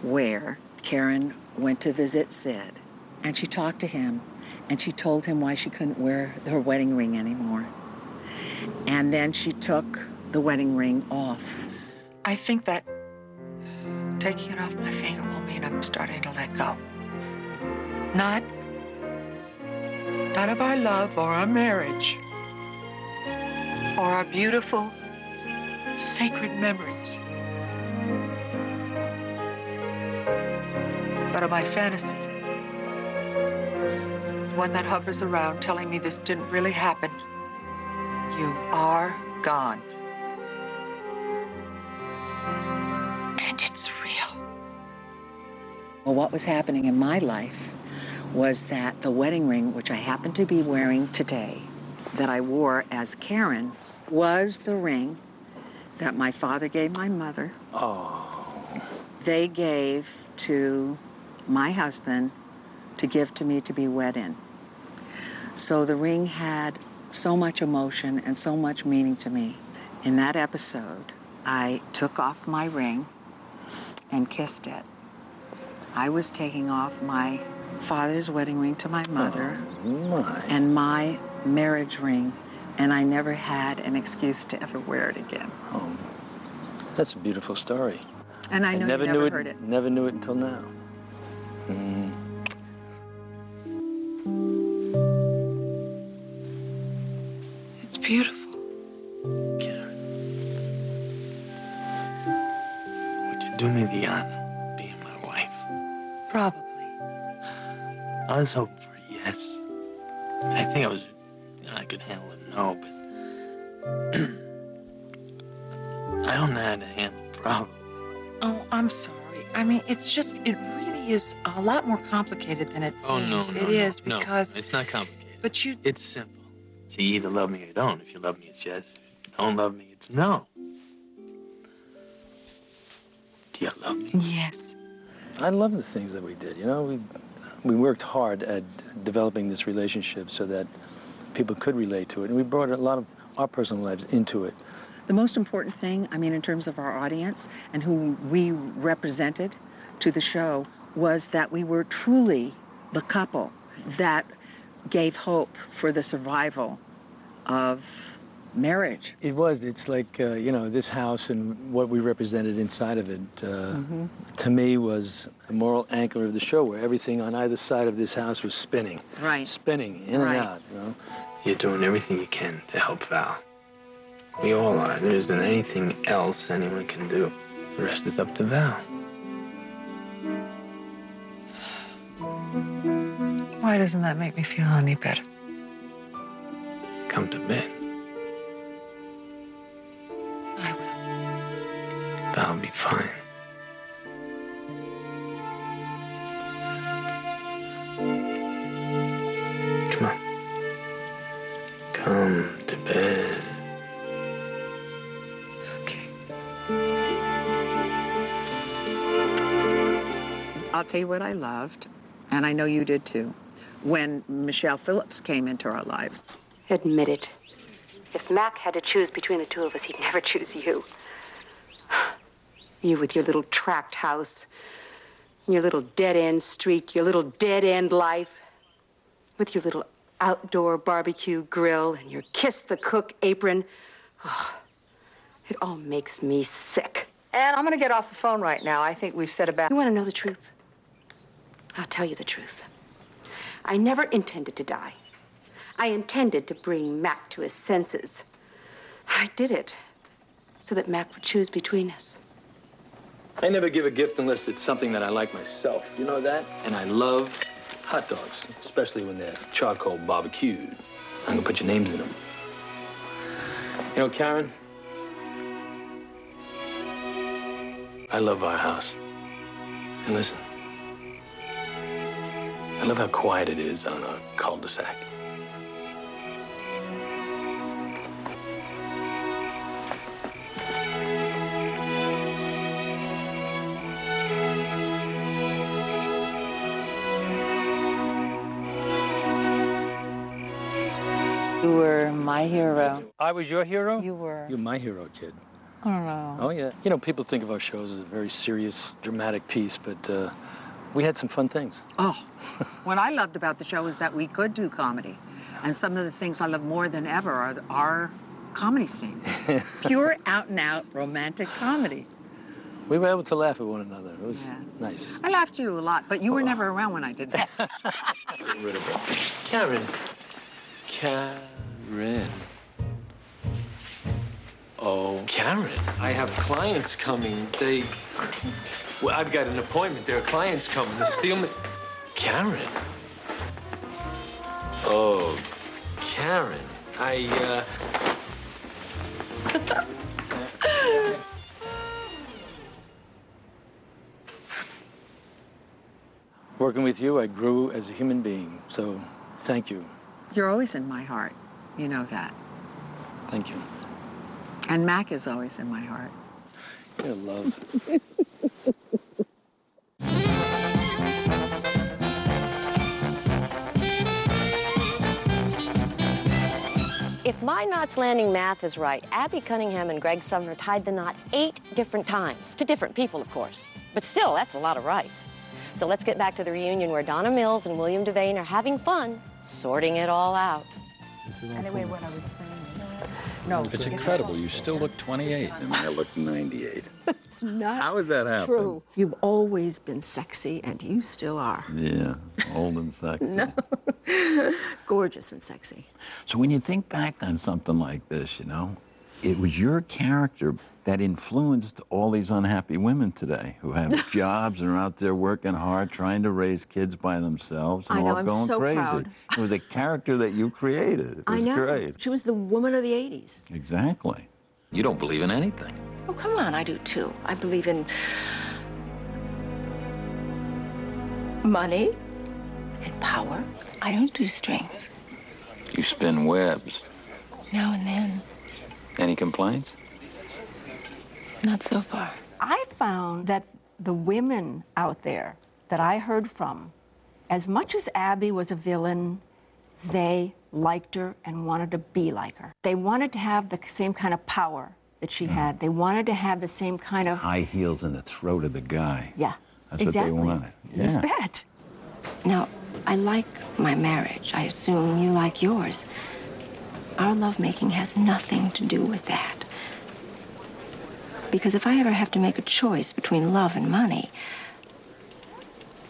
where Karen went to visit Sid, and she talked to him, and she told him why she couldn't wear her wedding ring anymore. And then she took the wedding ring off. I think that taking it off my finger will mean I'm starting to let go. Not of our love or our marriage or our beautiful, sacred memories, but of my fantasy. The one that hovers around telling me this didn't really happen. You are gone. And it's real. Well, what was happening in my life was that the wedding ring, which I happen to be wearing today, that I wore as Karen, was the ring that my father gave my mother. Oh. They gave to my husband to give to me to be wed in. So the ring had so much emotion and so much meaning to me. In that episode, I took off my ring and kissed it. I was taking off my father's wedding ring to my mother and my marriage ring, and I never had an excuse to ever wear it again. Oh, that's a beautiful story. And I know never you knew never heard it. Never knew it until now. It's beautiful. Would you do me the honor of being my wife? Probably. I was hoping for a yes. I think I could handle a no, but I don't know how to handle a problem. Oh, I'm sorry. I mean, it's just, it really is a lot more complicated than it seems. Oh, no, It is because... No, it's not complicated. But you... It's simple. So you either love me or you don't. If you love me, it's yes. If you don't love me, it's no. Do you love me? Yes. I love the things that we did. You know, we worked hard at developing this relationship so that people could relate to it, and we brought a lot of our personal lives into it. The most important thing, I mean, in terms of our audience and who we represented to the show, was that we were truly the couple that gave hope for the survival of marriage. It was. It's like, you know, this house and what we represented inside of it, to me, was the moral anchor of the show, where everything on either side of this house was spinning. Right. Spinning in and out, you know. You're doing everything you can to help Val. We all are. There isn't anything else anyone can do. The rest is up to Val. Why doesn't that make me feel any better? Come to bed. I will. Val'll be fine. Come on. Come to bed. I'll tell you what I loved, and I know you did too, when Michelle Phillips came into our lives. Admit it. If Mac had to choose between the two of us, he'd never choose you. You with your little tract house, your little dead-end street, your little dead-end life, with your little outdoor barbecue grill and your kiss-the-cook apron. Oh, it all makes me sick. And I'm going to get off the phone right now. I think we've said about... You want to know the truth? I'll tell you the truth. I never intended to die. I intended to bring Mac to his senses. I did it so that Mac would choose between us. I never give a gift unless it's something that I like myself. You know that? And I love hot dogs, especially when they're charcoal barbecued. I'm gonna put your names in them. You know, Karen, I love our house. And listen, I love how quiet it is on a cul-de-sac. You were my hero. I was your hero? You were. You're my hero, kid. I don't know. Oh, yeah. You know, people think of our shows as a very serious, dramatic piece, but we had some fun things. Oh, what I loved about the show is that we could do comedy. And some of the things I love more than ever are our comedy scenes. Pure out-and-out romantic comedy. We were able to laugh at one another. It was nice. I laughed at you a lot, but you were never around when I did that. Get rid of it. Karen. Karen. Oh, Karen. I have clients coming. Well, I've got an appointment. There are clients coming. The steelman. Karen. Oh, Karen. Working with you, I grew as a human being, so thank you. You're always in my heart. You know that. Thank you. And Mac is always in my heart. You're love. If my knots landing math is right, Abby Cunningham and Greg Sumner tied the knot 8 different times, to different people, of course. But still, that's a lot of rice. So let's get back to the reunion where Donna Mills and William Devane are having fun, sorting it all out. Anyway, what I was saying is... No, it's incredible. You still look 28. And I look 98. It's not How does that happen? true. You've always been sexy, and you still are. Yeah, old and sexy. No. Gorgeous and sexy. So when you think back on something like this, you know, it was your character that influenced all these unhappy women today who have jobs and are out there working hard, trying to raise kids by themselves and I know, all I'm going so crazy. proud. It was a character that you created. It was I know. great. She was the woman of the 80s. Exactly. You don't believe in anything. Oh, come on, I do too. I believe in money and power. I don't do strings. You spin webs. Now and then. Any complaints? Not so far. I found that the women out there that I heard from, as much as Abby was a villain, they liked her and wanted to be like her. They wanted to have the same kind of power that she had. They wanted to have the same kind of... High heels in the throat of the guy. Yeah, That's exactly. what they wanted. Yeah. You bet. Now, I like my marriage. I assume you like yours. Our lovemaking has nothing to do with that. Because if I ever have to make a choice between love and money,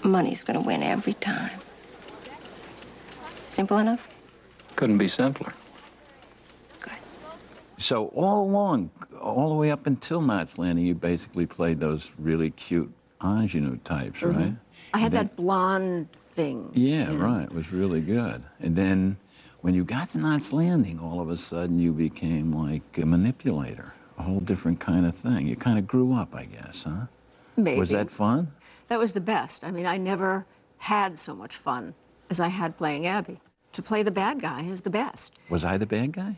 money's gonna win every time. Simple enough? Couldn't be simpler. So all along, all the way up until Knots Landing, you basically played those really cute ingenue types, right? I had And then- that blonde thing. Yeah, right. It was really good. And then when you got to Knots Landing, all of a sudden you became like a manipulator, a whole different kind of thing. You kind of grew up, I guess, huh? Maybe. Was that fun? That was the best. I mean, I never had so much fun as I had playing Abby. To play the bad guy is the best. Was I the bad guy?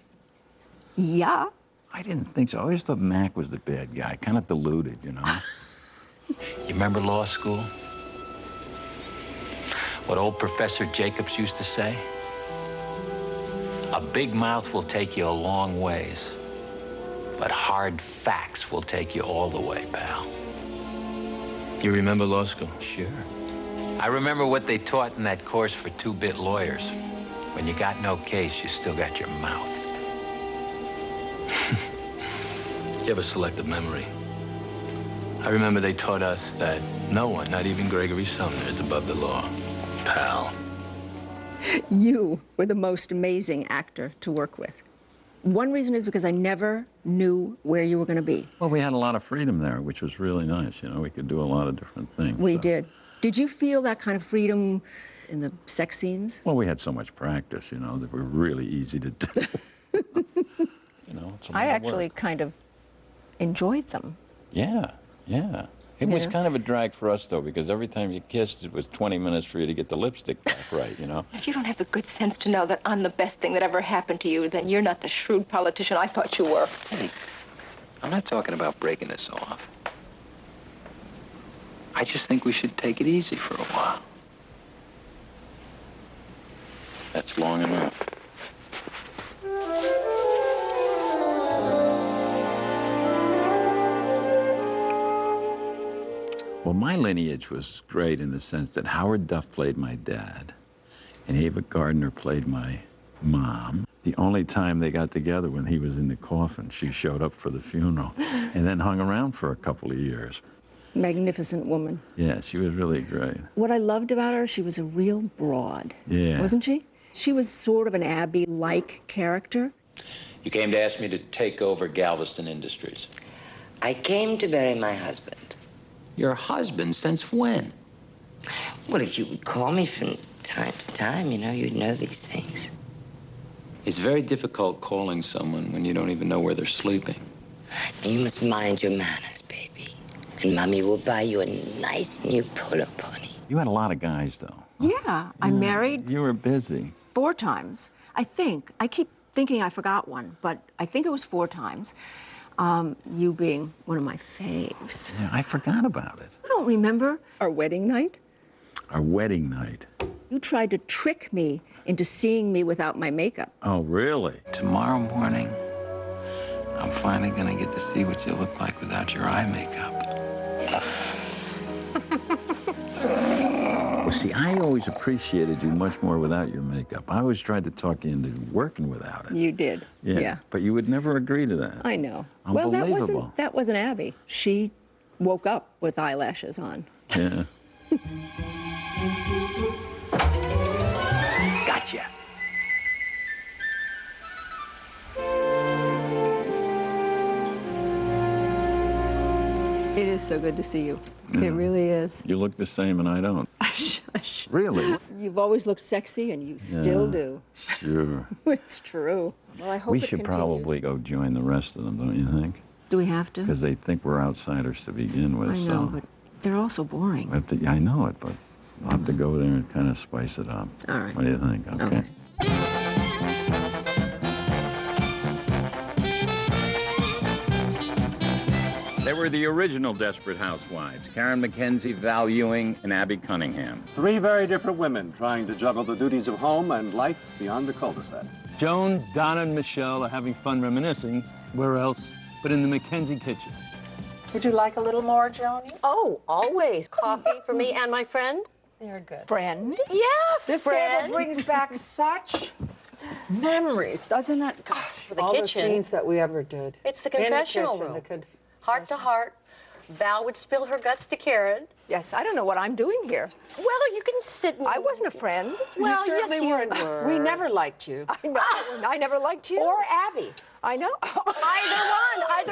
Yeah. I didn't think so. I always thought Mac was the bad guy, kind of deluded, you know? You remember law school? What old Professor Jacobs used to say? A big mouth will take you a long ways, but hard facts will take you all the way, pal. You remember law school? Sure. I remember what they taught in that course for two-bit lawyers. When you got no case, you still got your mouth. You have a selective memory. I remember they taught us that no one, not even Gregory Sumner, is above the law. Pal. You were the most amazing actor to work with. One reason is because I never knew where you were going to be. Well, we had a lot of freedom there, which was really nice. You know, we could do a lot of different things. We did. Did you feel that kind of freedom in the sex scenes? Well, we had so much practice, you know, that were really easy to do. You know, it's a lot I of actually work. kind of enjoyed them. Yeah, yeah. It was kind of a drag for us, though, because every time you kissed, it was 20 minutes for you to get the lipstick back right, you know? If you don't have the good sense to know that I'm the best thing that ever happened to you, then you're not the shrewd politician I thought you were. Hey, I'm not talking about breaking this off. I just think we should take it easy for a while. That's long enough. Well, my lineage was great in the sense that Howard Duff played my dad, and Ava Gardner played my mom. The only time they got together when he was in the coffin, she showed up for the funeral, and then hung around for a couple of years. Magnificent woman. Yeah, she was really great. What I loved about her, she was a real broad. Yeah. Wasn't she? She was sort of an Abby-like character. You came to ask me to take over Galveston Industries. I came to bury my husband. Your husband? Since when? Well, if you would call me from time to time, you know, you'd know these things. It's very difficult calling someone when you don't even know where they're sleeping. You must mind your manners, baby. And Mommy will buy you a nice new polo pony. You had a lot of guys, though. Yeah, I married You were busy. 4 times. I think. I keep thinking I forgot one, but I think it was 4 times. You being one of my faves. Yeah, I forgot about it. I don't remember our wedding night. Our wedding night. You tried to trick me into seeing me without my makeup. Oh, really? Tomorrow morning, I'm finally gonna get to see what you look like without your eye makeup. Well, see, I always appreciated you much more without your makeup. I always tried to talk you into working without it. You did. Yeah. But you would never agree to that. I know. Unbelievable. Well, that wasn't Abby. She woke up with eyelashes on. Yeah. Gotcha. It is so good to see you. It really is. You look the same and I don't. Really? You've always looked sexy, and you still do. Sure. It's true. Well, I hope We it should continues. probably go join the rest of them, don't you think? Do we have to? Because they think we're outsiders to begin with. I know, so but they're all so boring. we have to, I know it, but I'll have to go there and kind of spice it up. All right. What do you think? Okay. They were the original Desperate Housewives, Karen McKenzie, Val Ewing, and Abby Cunningham. 3 very different women trying to juggle the duties of home and life beyond the cul-de-sac. Joan, Donna, and Michelle are having fun reminiscing. Where else but in the Mackenzie kitchen. Would you like a little more, Joni? Oh, always. Coffee for me and my friend. You're good. Friend? Yes, This friend. table brings back such memories, doesn't it? Gosh, For the all kitchen. the scenes that we ever did. It's the In confessional kitchen, room. Heart to heart. Val would spill her guts to Karen. Yes, I don't know what I'm doing here. Well, you can sit and... I wasn't a friend. Well, You yes, certainly you weren't. were. We never liked you. I know. I never liked you. Or Abby. I know. Either one.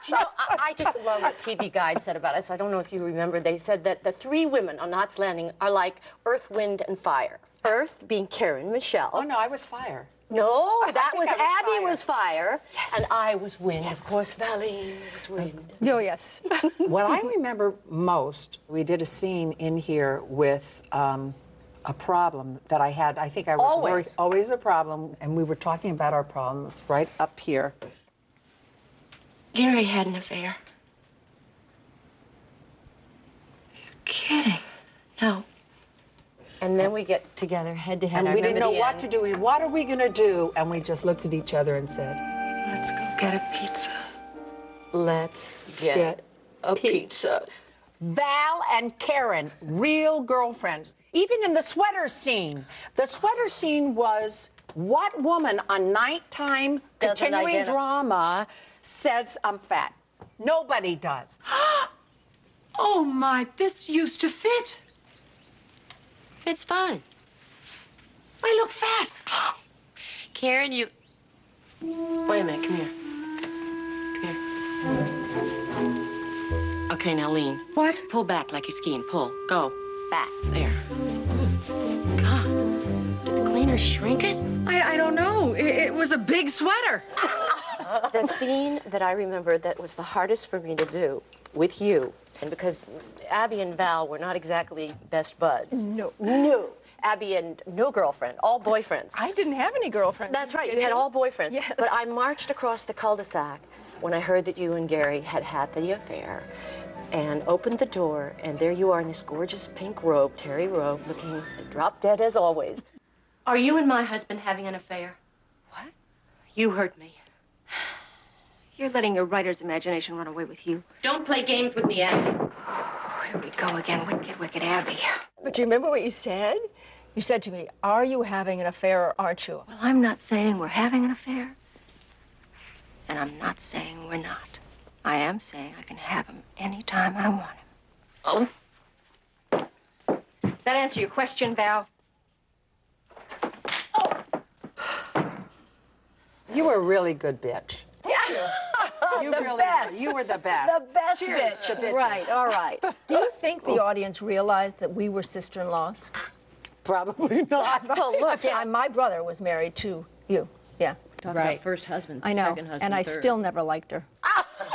You know, I just love what TV Guide said about us. I don't know if you remember. They said that the three women on Knots Landing are like Earth, Wind, and Fire. Earth being Karen, Michelle. Oh, no, I was fire. No, that think was I was Abby fire. was fire, Yes. and I was wind. Of course, Valine was wind. Oh, yes. What I remember most, we did a scene in here with a problem that I had. I think I was always a problem, and we were talking about our problems right up here. Gary had an affair. You're kidding. No. And then we get together head to head. And we didn't know what to do. What are we going to do? And we just looked at each other and said, Let's go get a pizza. Let's get a pizza. Val and Karen, real girlfriends. Even in the sweater scene. The sweater scene was, what woman on nighttime Doesn't continuing identify. drama says I'm fat? Nobody does. Oh, my, this used to fit. It's fine. I look fat. Karen, you... Wait a minute, come here. Come here. Okay, now lean. What? Pull back like you're skiing. Pull. Go. Back. There. God. Did the cleaner shrink it? I don't know. It was a big sweater. The scene that I remember that was the hardest for me to do with you, and because Abby and Val were not exactly best buds. No. Abby and no girlfriend, all boyfriends. I didn't have any girlfriends. That's right, you had all boyfriends. Yes. But I marched across the cul-de-sac when I heard that you and Gary had had the affair, and opened the door, and there you are in this gorgeous pink robe, terry robe, looking drop dead as always. Are you and my husband having an affair? What? You heard me. You're letting your writer's imagination run away with you. Don't play games with me, Abby. Oh, here we go again. Wicked, wicked Abby. But do you remember what you said? You said to me, are you having an affair or aren't you? Well, I'm not saying we're having an affair. And I'm not saying we're not. I am saying I can have him anytime I want him. Oh. Does that answer your question, Val? You were a really good bitch. You The really best. were. You were the best. The best Cheers bitch. to bitches. Right, all right. Do you think the audience realized that we were sister-in-laws? Probably not. Well, look, my brother was married to you. Yeah. Talk about first husband, I know, second husband, and I third. still never liked her.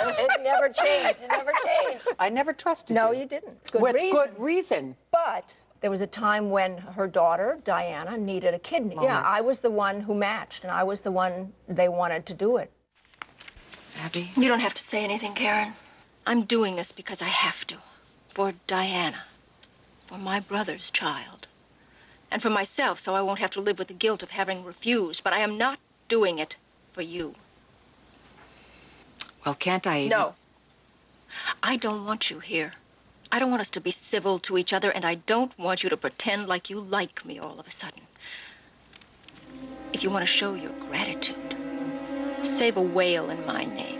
It never changed. It never changed. I never trusted you. No, you didn't. With good reason. But there was a time when her daughter, Diana, needed a kidney. Moment. Yeah, I was the one who matched, and I was the one they wanted to do it. Abby? You don't have to say anything, Karen. I'm doing this because I have to. For Diana. For my brother's child. And for myself, so I won't have to live with the guilt of having refused. But I am not doing it for you. Well, can't I... No. I don't want you here. I don't want us to be civil to each other, and I don't want you to pretend like you like me all of a sudden. If you want to show your gratitude, save a whale in my name.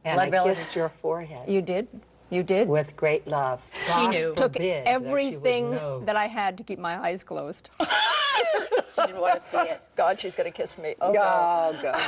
And I kissed your forehead. You did? You did? With great love. She God knew. Took forbid everything that she would know. that I had to keep my eyes closed. She didn't want to see it. God, she's going to kiss me. Oh, Oh, no. God.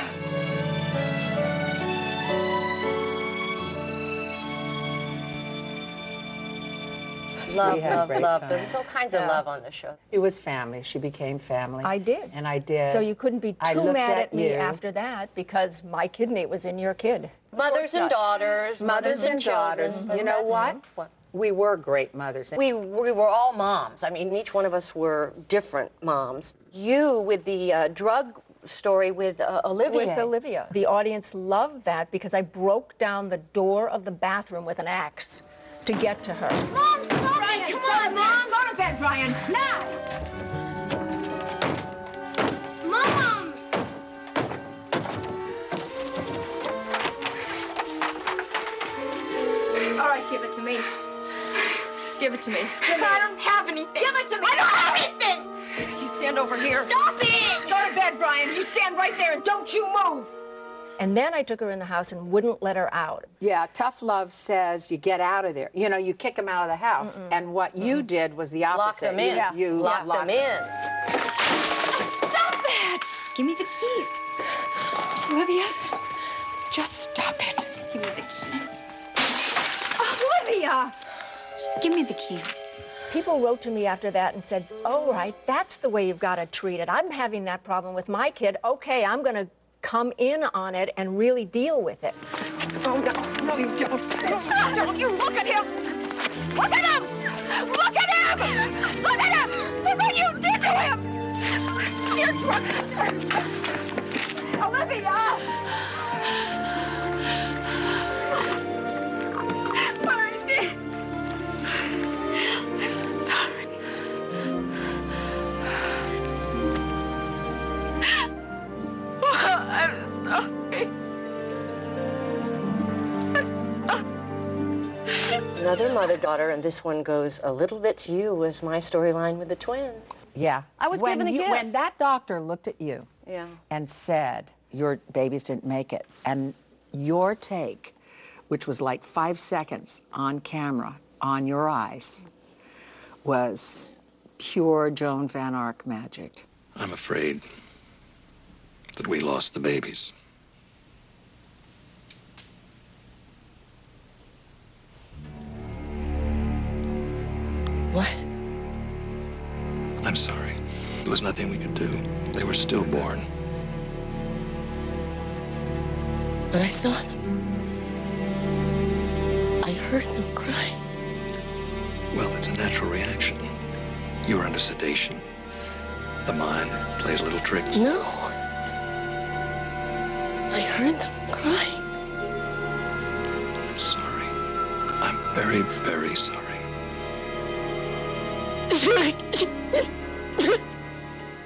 Love, We had love, great love. times. There was all kinds of Yeah. love on the show. It was family. She became family. I did. And I did. So you couldn't be I too looked mad at at me you. after that because my kidney was in your kid. Of Mothers course and not. daughters. Mothers and daughters. children. You know That's- what? We were great mothers. We were all moms. I mean, each one of us were different moms. You with the drug story with Olivia. With Olivia. The audience loved that because I broke down the door of the bathroom with an axe to get to her. Mom, stop it! Come on, Mom! Go to bed, Brian! Now! Mom! All right, give it to me. Give it to me. I don't have anything. Give it to me. I don't have anything. You stand over here. Stop it! Go to bed, Brian. You stand right there and don't you move. And then I took her in the house and wouldn't let her out. Yeah, tough love says you get out of there. You know, you kick them out of the house. And what you did was the opposite. Lock them in. You Lock them in. Stop it! Give me the keys. Olivia, just stop it. Give me the keys. Olivia! Just give me the keys. People wrote to me after that and said, all right, that's the way you've got to treat it. I'm having that problem with my kid. Okay, I'm going to come in on it and really deal with it. Oh, no. No, you don't. Don't you look at him. Look at him. Look at him. Look at him. Look what you did to him. You're drunk. Olivia. Marty. I'm sorry. I'm sorry. Another mother-daughter, and this one goes a little bit to you, was my storyline with the twins. Yeah. I was given a gift. When that doctor looked at you Yeah. and said, your babies didn't make it, and your take, which was like 5 seconds on camera, on your eyes, was pure Joan Van Ark magic. I'm afraid that we lost the babies. What? I'm sorry. There was nothing we could do. They were stillborn. But I saw them. I heard them cry. Well, it's a natural reaction. You were under sedation. The mind plays little tricks. No. I heard them cry. I'm sorry. I'm very, very sorry.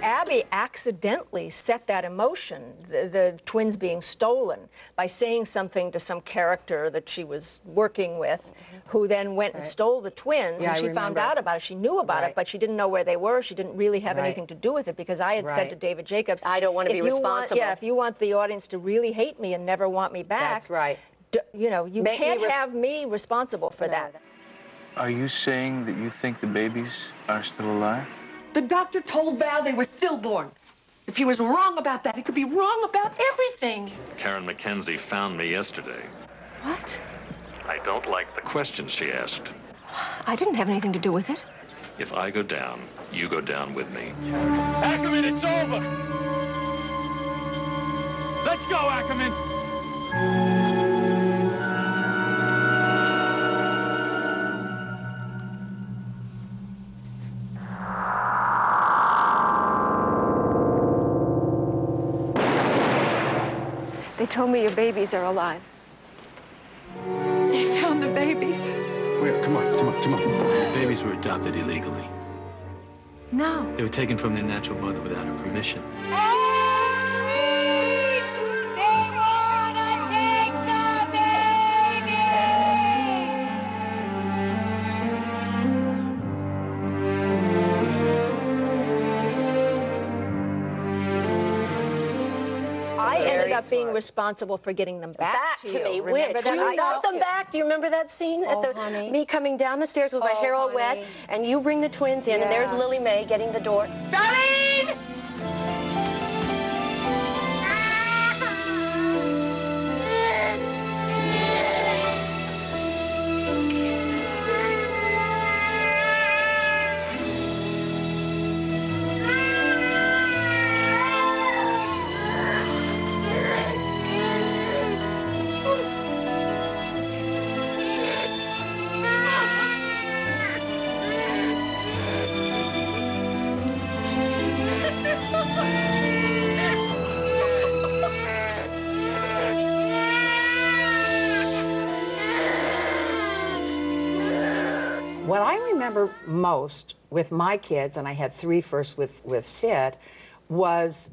Abby accidentally set that emotion, the twins being stolen, by saying something to some character that she was working with, who then went and stole the twins, Yeah, and she found out about it. She knew about it, but she didn't know where they were. She didn't really have anything to do with it, because I had said to David Jacobs, I don't want to be responsible. If you want the audience to really hate me and never want me back, That's right. You know, you can't have me responsible for that. Are you saying that you think the babies are still alive? The doctor told Val they were stillborn. If he was wrong about that, he could be wrong about everything. Karen Mackenzie found me yesterday. What? I don't like the questions she asked. I didn't have anything to do with it. If I go down, you go down with me. Ackerman, it's over. Let's go, Ackerman. They told me your babies are alive. They found the babies. Wait, come on. The babies were adopted illegally. No. They were taken from their natural mother without her permission. I ended up being responsible for getting them back to me. Remember Which? that? You got them back. Do you remember that scene me coming down the stairs with my hair all wet, and you bring the twins in, and there's Lily Mae getting the door. Darlene! What I remember most with my kids, and I had 3 first with Sid, was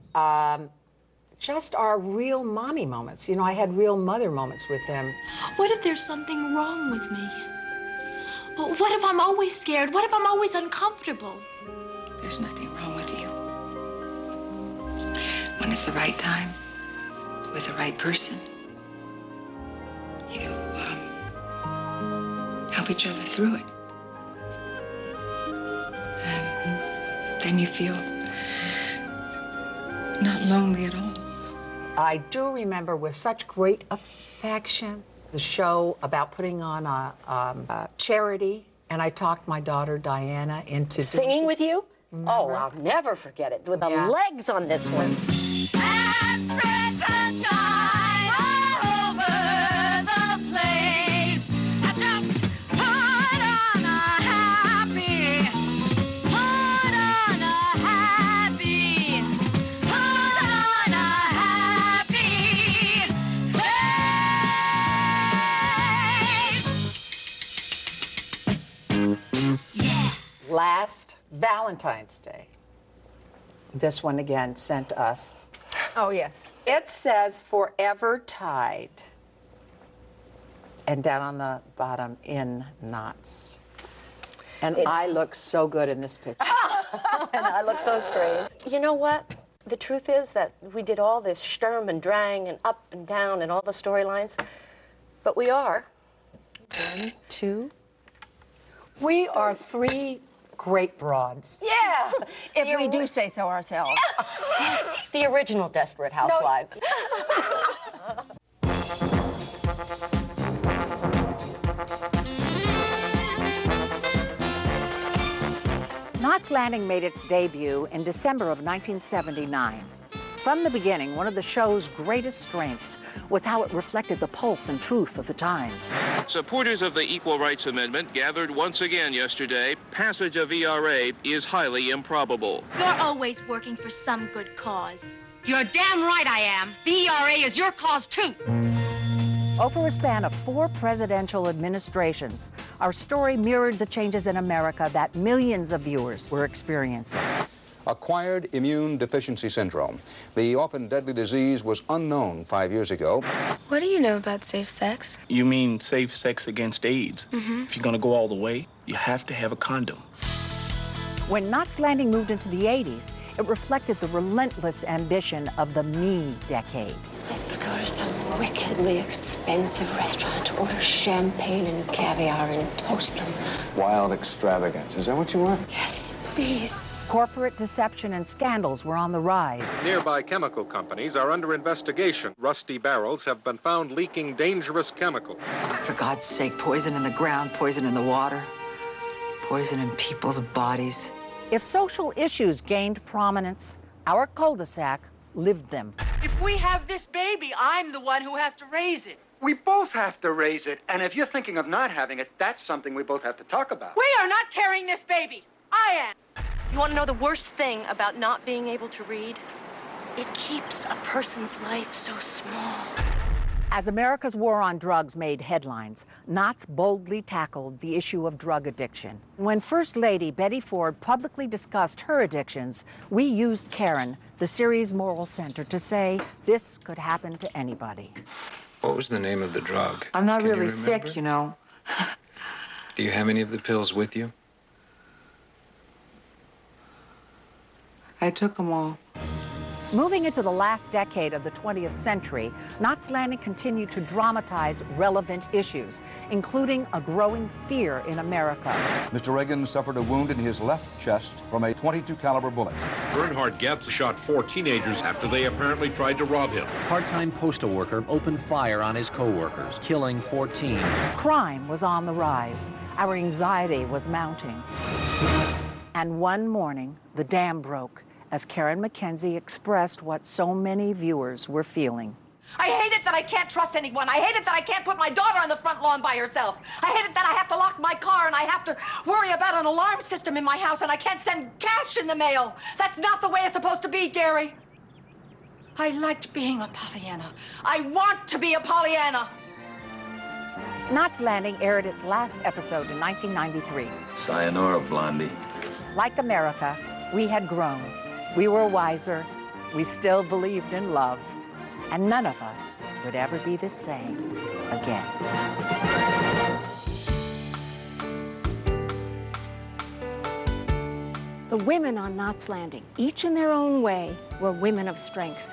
just are real mommy moments. You know, I had real mother moments with them. What if there's something wrong with me? What if I'm always scared? What if I'm always uncomfortable? There's nothing wrong with you. When it's the right time, with the right person, you help each other through it. And then you feel not lonely at all. I do remember with such great affection the show about putting on a charity, and I talked my daughter Diana into singing with you. Remember? Oh, I'll never forget it. With the legs on this one. Last Valentine's Day. This one again sent us. Oh, yes. It says forever tied. And down on the bottom, in knots. And I look so good in this picture. And I look so strange. You know what? The truth is that we did all this Sturm and Drang and up and down and all the storylines, but we are. 1, 2. We are 3 great broads. Yeah! If we do say so ourselves. The original Desperate Housewives. Knots Landing made its debut in December of 1979. From the beginning, one of the show's greatest strengths was how it reflected the pulse and truth of the times. Supporters of the Equal Rights Amendment gathered once again yesterday. Passage of ERA is highly improbable. You're always working for some good cause. You're damn right I am. The ERA is your cause, too. Over a span of 4 presidential administrations, our story mirrored the changes in America that millions of viewers were experiencing. Acquired immune deficiency syndrome. The often deadly disease was unknown 5 years ago. What do you know about safe sex? You mean safe sex against AIDS? Mm-hmm. If you're gonna go all the way, you have to have a condom. When Knots Landing moved into the 80s, it reflected the relentless ambition of the me decade. Let's go to some wickedly expensive restaurant, order champagne and caviar and toast them. Wild extravagance. Is that what you want? Yes, please. Corporate deception and scandals were on the rise. Nearby chemical companies are under investigation. Rusty barrels have been found leaking dangerous chemicals. For God's sake, poison in the ground, poison in the water, poison in people's bodies. If social issues gained prominence, our cul-de-sac lived them. If we have this baby, I'm the one who has to raise it. We both have to raise it, and if you're thinking of not having it, that's something we both have to talk about. We are not carrying this baby. I am. You want to know the worst thing about not being able to read? It keeps a person's life so small. As America's war on drugs made headlines, Knots boldly tackled the issue of drug addiction. When First Lady Betty Ford publicly discussed her addictions, we used Karen, the series' moral center, to say this could happen to anybody. What was the name of the drug? I'm not Can you really remember? sick, you know. Do you have any of the pills with you? I took them all. Moving into the last decade of the 20th century, Knots Landing continued to dramatize relevant issues, including a growing fear in America. Mr. Reagan suffered a wound in his left chest from a .22 caliber bullet. Bernhard Goetz shot 4 teenagers after they apparently tried to rob him. Part-time postal worker opened fire on his co-workers, killing 14. Crime was on the rise. Our anxiety was mounting. And one morning, the dam broke as Karen McKenzie expressed what so many viewers were feeling. I hate it that I can't trust anyone. I hate it that I can't put my daughter on the front lawn by herself. I hate it that I have to lock my car and I have to worry about an alarm system in my house and I can't send cash in the mail. That's not the way it's supposed to be, Gary. I liked being a Pollyanna. I want to be a Pollyanna. Knots Landing aired its last episode in 1993. Sayonara, Blondie. Like America, we had grown. We were wiser. We still believed in love. and none of us would ever be the same again. The women on Knots Landing, each in their own way, were women of strength.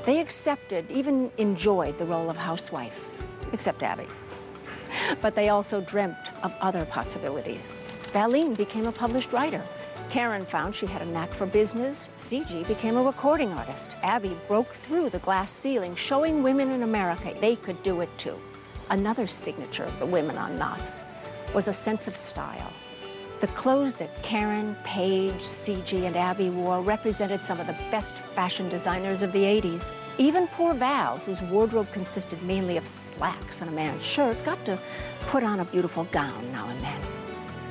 They accepted, even enjoyed the role of housewife, except Abby. But they also dreamt of other possibilities. Valine became a published writer. Karen found she had a knack for business. CG became a recording artist. Abby broke through the glass ceiling, showing women in America they could do it too. Another signature of the women on Knots was a sense of style. The clothes that Karen, Paige, CG, and Abby wore represented some of the best fashion designers of the 80s. Even poor Val, whose wardrobe consisted mainly of slacks and a man's shirt, got to put on a beautiful gown now and then.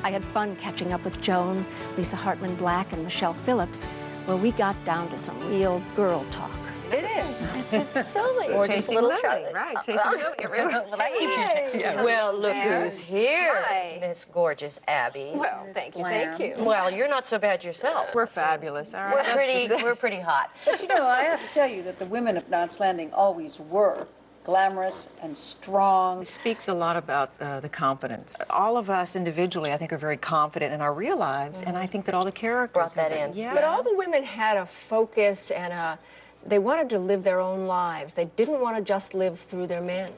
I had fun catching up with Joan, Lisa Hartman Black, and Michelle Phillips, where we got down to some real girl talk. It is. It's silly. Or Just chasing little Lily, Charlie. right? Chasing Lily. Well, that keeps you. Yeah. Well, look who's here, Hi. Miss Gorgeous Abby. Well, thank you, thank you. Well, you're not so bad yourself. We're fabulous, all right? We're pretty hot. But you know, I have to tell you that the women of Knots Landing always were glamorous and strong. It speaks a lot about the confidence. All of us individually, I think, are very confident in our real lives, and I think that all the characters brought that in. Yeah. But all the women had a focus and they wanted to live their own lives. They didn't want to just live through their men.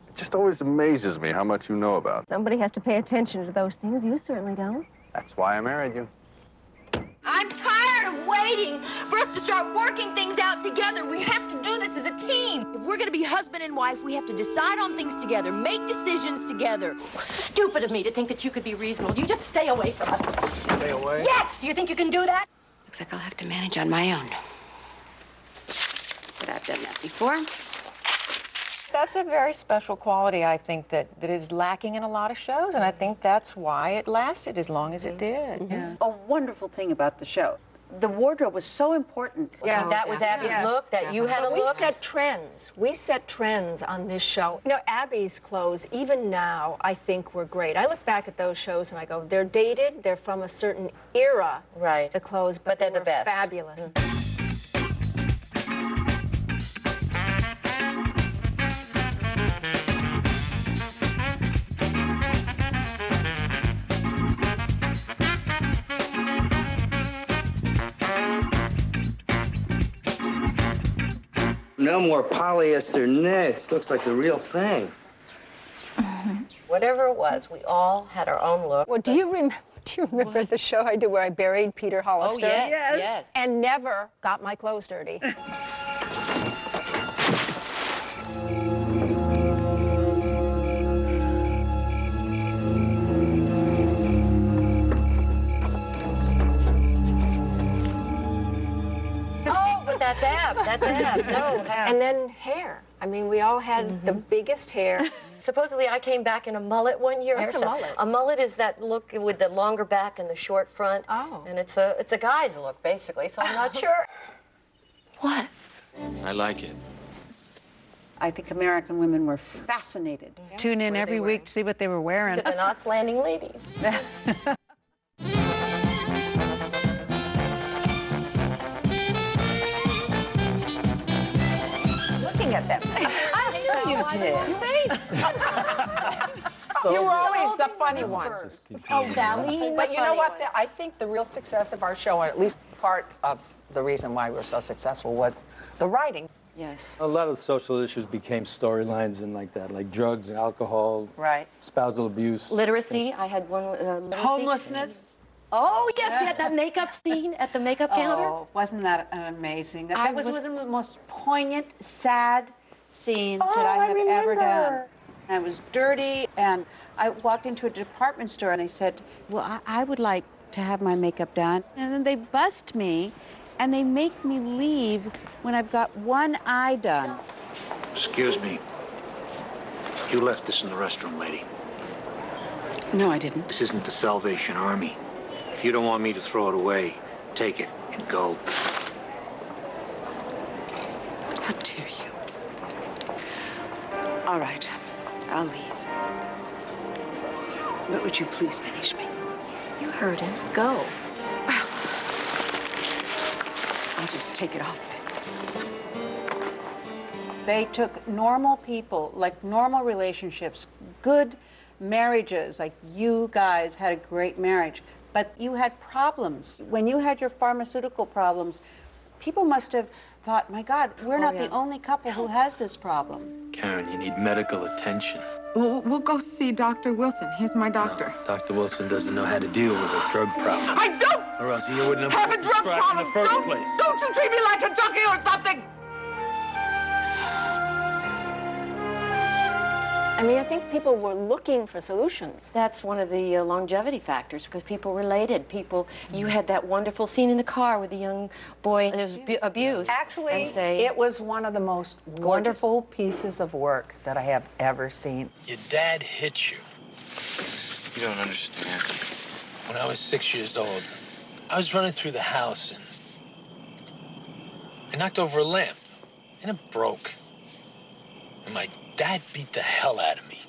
It just always amazes me how much you know about. Somebody has to pay attention to those things. You certainly don't. That's why I married you. I'm tired of waiting for us to start working things out together. We have to do this as a team. If we're going to be husband and wife, we have to decide on things together, make decisions together. Stupid of me to think that you could be reasonable. You just stay away from us. Stay away? Yes! Do you think you can do that? Looks like I'll have to manage on my own. But I've done that before. That's a very special quality, I think, that is lacking in a lot of shows, and I think that's why it lasted as long as it did. Yeah. A wonderful thing about the show. The wardrobe was so important. Yeah, that was Abby's look, that you had a look. We set trends. We set trends on this show. You know, Abby's clothes, even now, I think were great. I look back at those shows and I go, they're dated, they're from a certain era, right? The clothes, but they're they the best. Fabulous. No more polyester knits. Looks like the real thing. Whatever it was, we all had our own look. Well, do you remember the show I did where I buried Peter Hollister? Oh, yes. And never got my clothes dirty. Oh, but that's Ab. That's Ab. No. And then hair. I mean, we all had the biggest hair. Supposedly, I came back in a mullet one year. What's a mullet? A mullet is that look with the longer back and the short front. Oh. And it's a guy's look, basically, so I'm not sure. What? I like it. I think American women were fascinated. Tune in every week to see what they were wearing. The Knots Landing ladies. Looking at them. I know you did. You were always the funny one. Oh, Valine. But you know what? I think the real success of our show, and at least part of the reason why we're so successful, was the writing. Yes. A lot of social issues became storylines and like that, like drugs, alcohol, right, spousal abuse. Literacy. I had one. Literacy. Homelessness. Oh, yes, we had that makeup scene at the makeup counter. Oh, wasn't that amazing? That was one of the most poignant, sad scenes that I have ever done. I was dirty, and I walked into a department store, and they said, well, I would like to have my makeup done. And then they bust me, and they make me leave when I've got one eye done. Excuse me. You left this in the restroom, lady. No, I didn't. This isn't the Salvation Army. If you don't want me to throw it away, take it and go. How dare you? All right, I'll leave. But would you please finish me? You heard him. Go. Well, I'll just take it off then. They took normal people, like normal relationships, good marriages, like you guys had a great marriage, but you had problems. When you had your pharmaceutical problems, people must have thought, my God, we're not the only couple who has this problem. Karen, you need medical attention. We'll go see Dr. Wilson. He's my doctor. No, Dr. Wilson doesn't know how to deal with a drug problem. I don't Or else you wouldn't have have a drug problem in the first place. Don't you treat me like a junkie or something! I mean, I think people were looking for solutions. That's one of the longevity factors, because people related. You had that wonderful scene in the car with the young boy who was abused. Actually, it was one of the most wonderful pieces of work that I have ever seen. Your dad hit you. You don't understand. When I was 6 years old, I was running through the house and I knocked over a lamp and it broke. And my dad beat the hell out of me.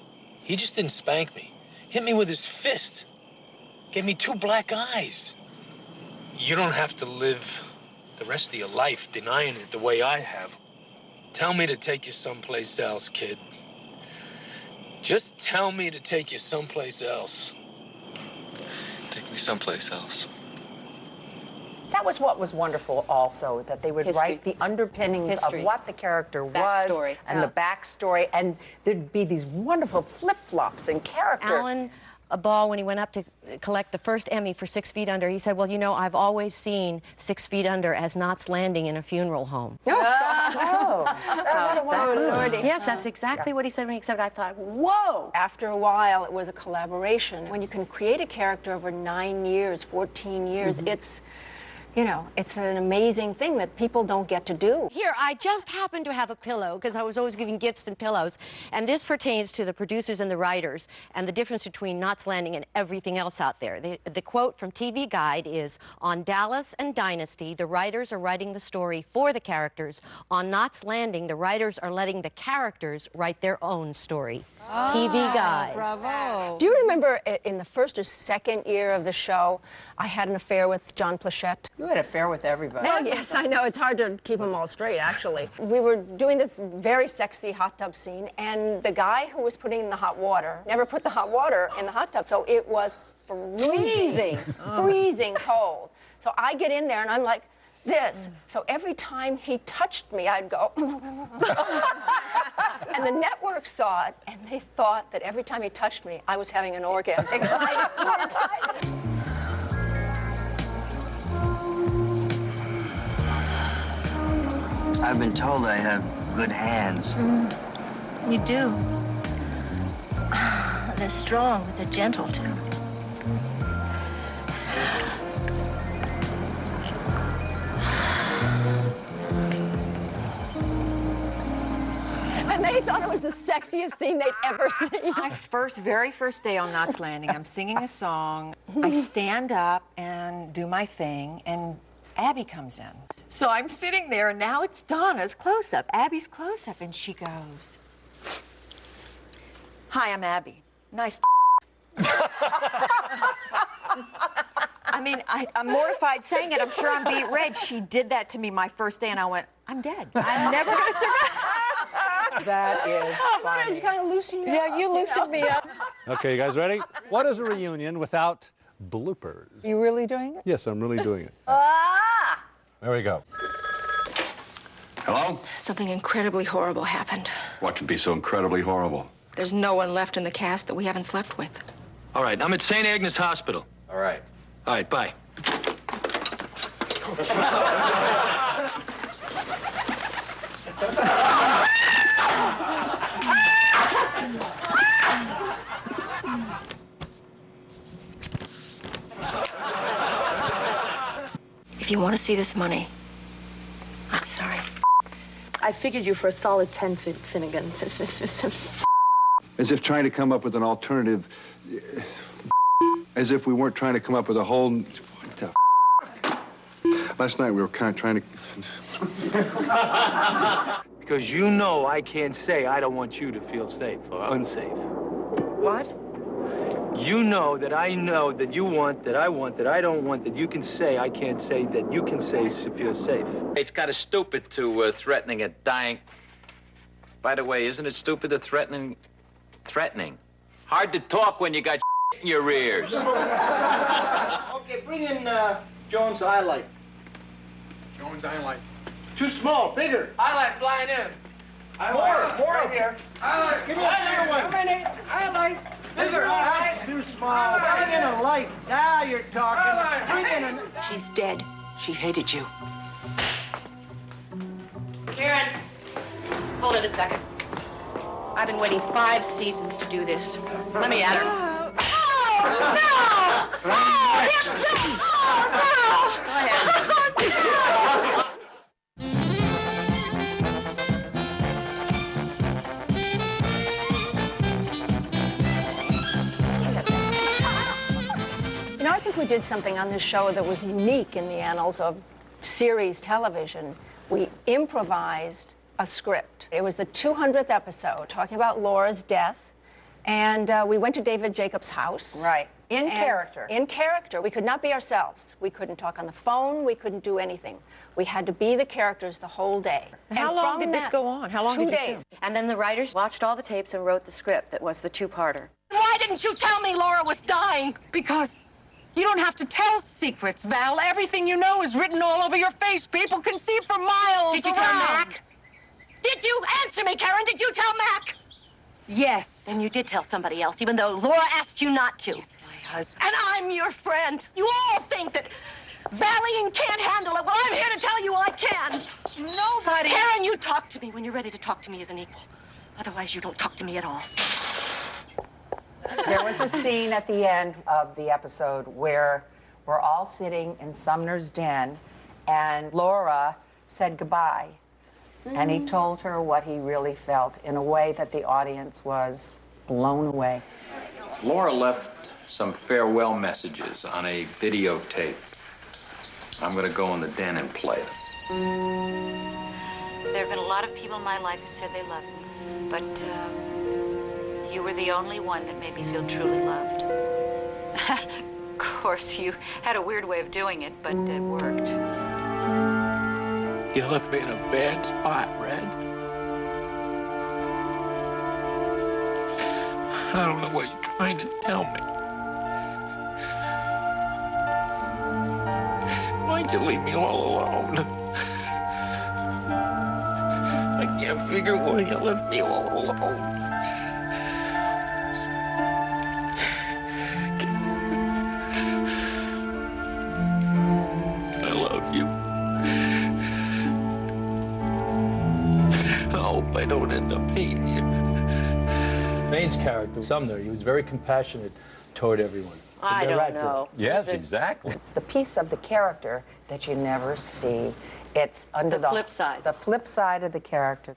He just didn't spank me. Hit me with his fist. Gave me 2 black eyes. You don't have to live the rest of your life denying it the way I have. Tell me to take you someplace else, kid. Just tell me to take you someplace else. Take me someplace else. That was what was wonderful also, that they would write the underpinnings of what the character was and the backstory, and there'd be these wonderful flip-flops in character. Alan Ball, when he went up to collect the first Emmy for 6 Feet Under, he said, well, you know, I've always seen 6 Feet Under as Knots Landing in a funeral home. Yes, that's exactly what he said when he said it. I thought, whoa! After a while, it was a collaboration. When you can create a character over 9 years, 14 years, it's... You know, it's an amazing thing that people don't get to do. Here, I just happen to have a pillow, because I was always giving gifts and pillows, and this pertains to the producers and the writers and the difference between Knots Landing and everything else out there. The quote from TV Guide is, on Dallas and Dynasty, the writers are writing the story for the characters. On Knots Landing, the writers are letting the characters write their own story. TV Guide. Bravo. Do you remember in the first or second year of the show, I had an affair with John Plachette? You had an affair with everybody. Oh, yes, I know. It's hard to keep them all straight, actually. We were doing this very sexy hot tub scene, and the guy who was putting in the hot water never put the hot water in the hot tub, so it was freezing, freezing cold. So I get in there, and I'm like, this. So every time he touched me, I'd go, and the network saw it, and they thought that every time he touched me, I was having an orgasm. Excited, more excited. I've been told I have good hands. You do. They're strong, but they're gentle, too. And they thought it was the sexiest scene they'd ever seen. My very first day on Knots Landing, I'm singing a song. I stand up and do my thing, and Abby comes in. So I'm sitting there, and now it's Donna's close-up, Abby's close-up, and she goes, hi, I'm Abby. Nice to I mean, I'm mortified saying it. I'm sure I'm beat red. She did that to me my first day, and I went, I'm dead. I'm never going to survive. That is funny. It's kind of loosen you up. Yeah, you loosened me up. Okay, you guys ready? What is a reunion without bloopers? You really doing it? Yes, I'm really doing it. There we go. Hello? Something incredibly horrible happened. What could be so incredibly horrible? There's no one left in the cast that we haven't slept with. All right, I'm at St. Agnes Hospital. All right. All right, bye. If you want to see this money, I'm sorry. I figured you for a solid 10, Finnegan. As if trying to come up with an alternative, as if we weren't trying to come up with a whole, what the Last night we were kind of trying to... Because you know I can't say I don't want you to feel safe or unsafe. What? You know that I know that you want, that I want, that I don't want, that you can say, I can't say, that you can say to feel safe. It's kind of stupid to threatening a dying... By the way, isn't it stupid to threatening? Hard to talk when you got in your ears. Okay, bring in Jones highlight. Jones highlight. Too small, bigger. Highlight flying in. More right up here. Highlight. Give me a bigger one. Highlight. Bigger. That's too small. Bring in a light. Now you're talking. Bring in a... She's dead. She hated you. Karen, hold it a second. I've been waiting 5 seasons to do this. Let me at her. Oh, no! Oh, him too! Oh, no! Go ahead. You know, I think we did something on this show that was unique in the annals of series television. We improvised a script. It was the 200th episode, talking about Laura's death, and we went to David Jacobs' house. Right. In character. In character. We could not be ourselves. We couldn't talk on the phone. We couldn't do anything. We had to be the characters the whole day. How long did this go on? How long 2 did you days. film? And then the writers watched all the tapes and wrote the script that was the 2-parter. Why didn't you tell me Laura was dying? Because you don't have to tell secrets, Val. Everything you know is written all over your face. People can see for miles Did you around. tell Mac? Did you answer me, Karen? Did you tell Mac? Yes. Then you did tell somebody else, even though Laura asked you not to. Yes, my husband. And I'm your friend. You all think that Valian can't handle it. Well, I'm here to tell you I can. Nobody... Karen, you talk to me when you're ready to talk to me as an equal. Otherwise, you don't talk to me at all. There was a scene at the end of the episode where we're all sitting in Sumner's den, and Laura said goodbye. And he told her what he really felt in a way that the audience was blown away. Laura left some farewell messages on a videotape. I'm going to go in the den and play them. There have been a lot of people in my life who said they loved me, but you were the only one that made me feel truly loved. Of course, you had a weird way of doing it, but it worked. You left me in a bad spot, Red. I don't know what you're trying to tell me. Why'd you leave me all alone? I can't figure why you left me all alone. I love you. I hope I don't end up hating you. Main's character, Sumner, he was very compassionate toward everyone. I don't know. Yes, exactly. It's the piece of the character that you never see. It's under The flip side. The flip side of the character.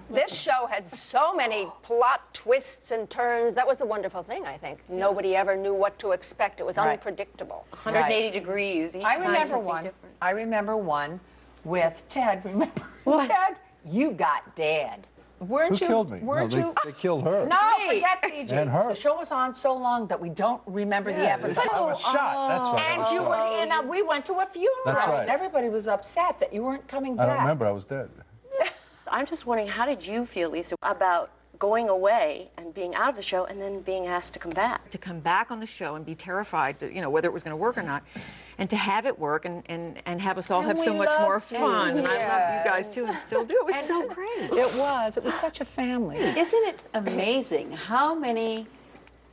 This show had so many plot twists and turns. That was the wonderful thing, I think. Nobody ever knew what to expect. It was unpredictable. 180 degrees each time, something different. I remember one with Ted. Remember Ted? You got dead. Weren't Who you? killed me? Weren't No, you? they killed her. No, forget CG. And her. The show was on so long that we don't remember the episode. I was shot. That's right. And you were in we went to a funeral. That's right. And everybody was upset that you weren't coming back. I don't remember. I was dead. I'm just wondering, how did you feel, Lisa, about going away and being out of the show and then being asked to come back? To come back on the show and be terrified, whether it was going to work or not, and to have it work and have us all have so much more fun. And I love you guys too, and still do. It was so great. It was. It was such a family. Isn't it amazing how many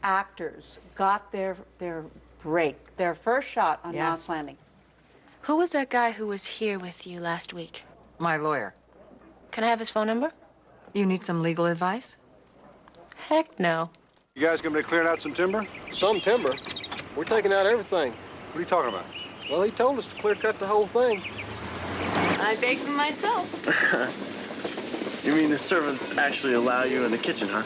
actors got their break, their first shot on Knots Landing? Who was that guy who was here with you last week? My lawyer. Can I have his phone number? You need some legal advice? Heck no. You guys gonna be clearing out some timber? Some timber. We're taking out everything. What are you talking about? Well, he told us to clear cut the whole thing. I baked them myself. You mean the servants actually allow you in the kitchen, huh?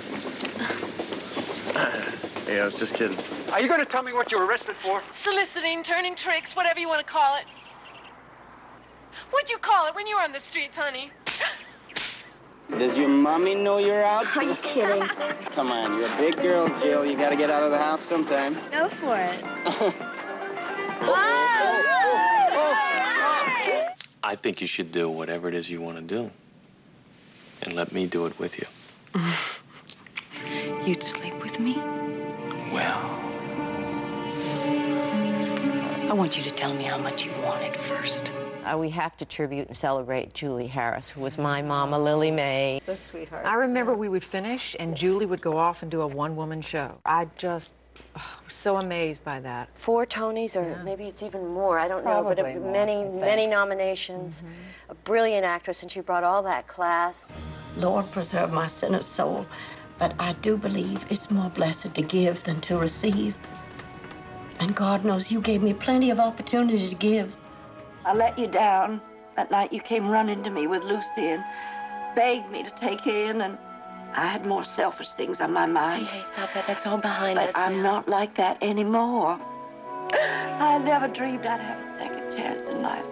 Hey, I was just kidding. Are you going to tell me what you were arrested for? Soliciting, turning tricks, whatever you want to call it. What'd you call it when you were on the streets, honey? Does your mommy know you're out? Are you kidding? Come on, you're a big girl, Jill. You gotta get out of the house sometime. Go for it. I think you should do whatever it is you want to do. And let me do it with you. You'd sleep with me? Well, I want you to tell me how much you want it first. We have to tribute and celebrate Julie Harris, who was my mama, Lily Mae. The sweetheart. I remember we would finish and Julie would go off and do a one-woman show. I just was so amazed by that. 4 Tonys, or maybe it's even more, I don't know, but more, many nominations. A brilliant actress, and she brought all that class. Lord preserve my sinner's soul, but I do believe it's more blessed to give than to receive. And God knows you gave me plenty of opportunity to give. I let you down that night you came running to me with Lucy and begged me to take in, and I had more selfish things on my mind. Hey, stop that. That's all behind but us I'm now. not like that anymore. I never dreamed I'd have a second chance in life.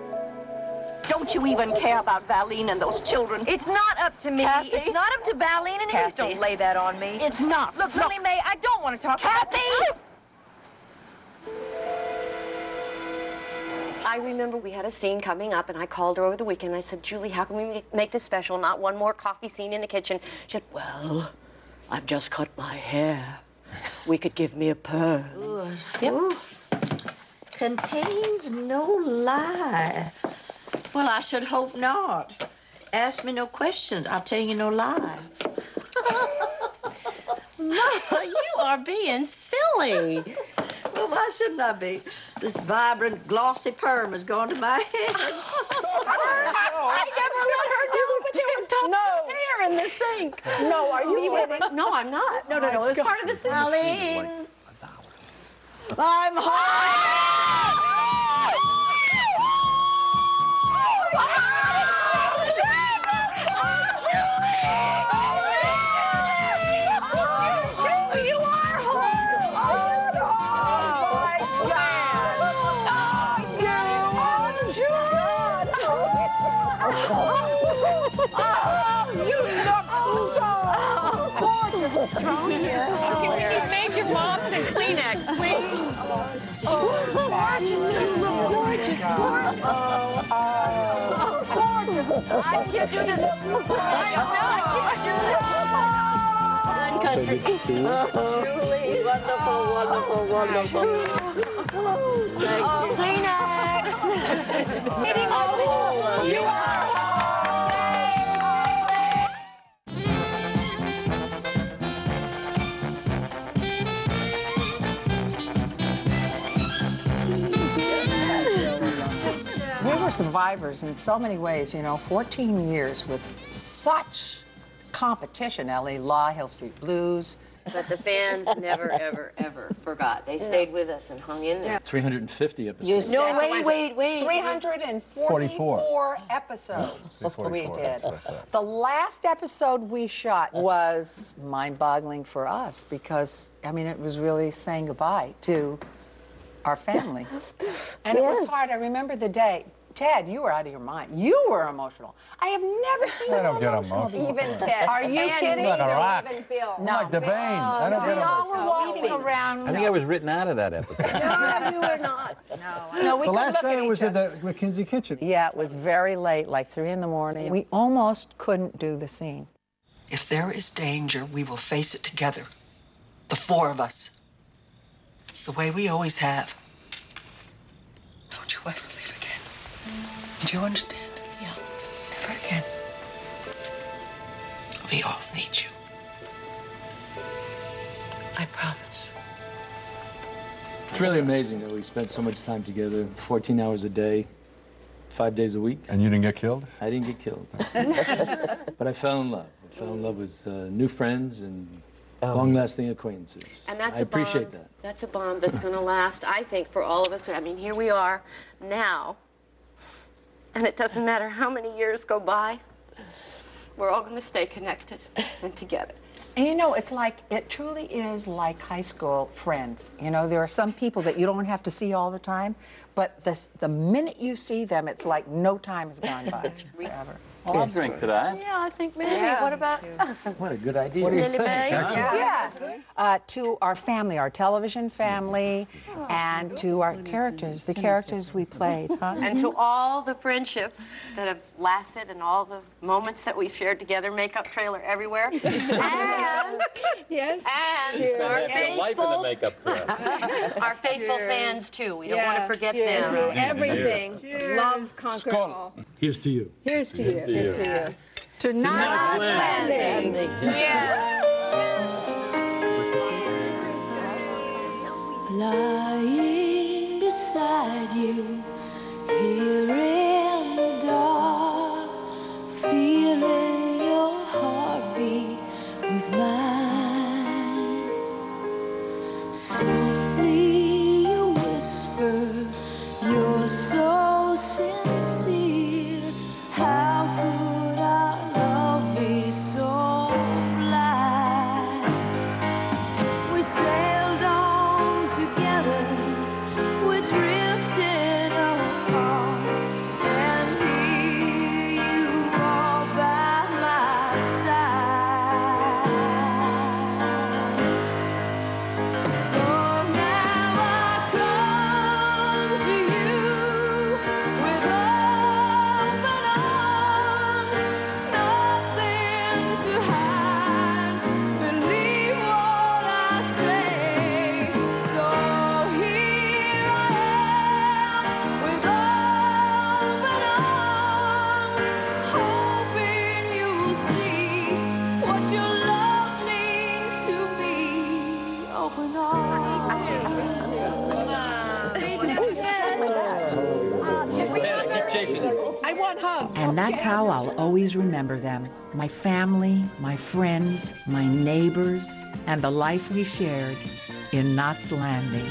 Don't you even care about Valene and those children? It's not up to me. Kathy? It's not up to Valene, and please don't lay that on me. It's not. Look, Lily Mae, I don't want to talk about Kathy! I remember we had a scene coming up, and I called her over the weekend. I said, Julie, how can we make this special? Not one more coffee scene in the kitchen. She said, well, I've just cut my hair. We could give me a perm. Good. Yep. Contains no lie. Well, I should hope not. Ask me no questions. I'll tell you no lie. Mama, you are being silly. Well, why shouldn't I be? This vibrant, glossy perm has gone to my head. I never let her do it, but there were tufts of hair in the sink. No, are you kidding? No, I'm not. No, it was part of the scene. Valene, I'm hot! Okay, we need major mops and Kleenex, please. Gorgeous. You look gorgeous. Gorgeous. I can't do this. I can't do this. Julie, wonderful. Kleenex. Hitting all this. You are. We were survivors in so many ways, you know, 14 years with such competition, Ellie, Law, Hill Street Blues. But the fans never, ever, ever forgot. They stayed with us and hung in there. 350 episodes. No, wait. 344 episodes we did. The last episode we shot was mind-boggling for us because, I mean, it was really saying goodbye to our family. And it was hard. I remember the day. Ted, you were out of your mind. You were emotional. I have never seen you emotional. Even Ted. Are you kidding? Like a rock. Even Bill. I'm like the vein. I don't We get all were walking around. I think I was written out of that episode. No, you were not. No, we The couldn't last look day at was each at the McKinsey kitchen. Yeah, it was very late, like 3 in the morning. We almost couldn't do the scene. If there is danger, we will face it together. The 4 of us. The way we always have. Don't you ever leave again. Do you understand? Yeah. Never again. We all need you. I promise. It's really amazing that we spent so much time together, 14 hours a day, 5 days a week. And you didn't get killed? I didn't get killed. But I fell in love. I fell in love with new friends and long-lasting acquaintances. And that's I appreciate that. That's a bond that's going to last, I think, for all of us. I mean, here we are now, and it doesn't matter how many years go by, we're all going to stay connected and together. And you know, it's like, it truly is like high school friends. You know, there are some people that you don't have to see all the time, but the minute you see them, it's like no time has gone by. Forever. I'll drink to that. Yeah, I think maybe. What about? What a good idea. What do you Lily think? Mae? Yeah. To our family, our television family, and to our characters, the characters we played, huh? And to all the friendships that have lasted and all the moments that we've shared together, makeup trailer everywhere. And yes. And our faithful, Our faithful fans too. We don't want to forget them. Through everything. Love conquered all. Here's to you. Here's to you. Here's to you. To Knots Landing. Yeah. Lying beside you, here in the dark, feeling your heartbeat with mine. Softly you whisper, you're so sincere. How could our love be so blind? We sailed on together, we drifted apart, and here you are by my side. So now I come to you with open arms, nothing to hide. Believe what I say. So here I am with open arms, hoping you'll see what your love means to me. Open I want hugs. And that's how I'll always remember them. My family, my friends, my neighbors, and the life we shared in Knots Landing.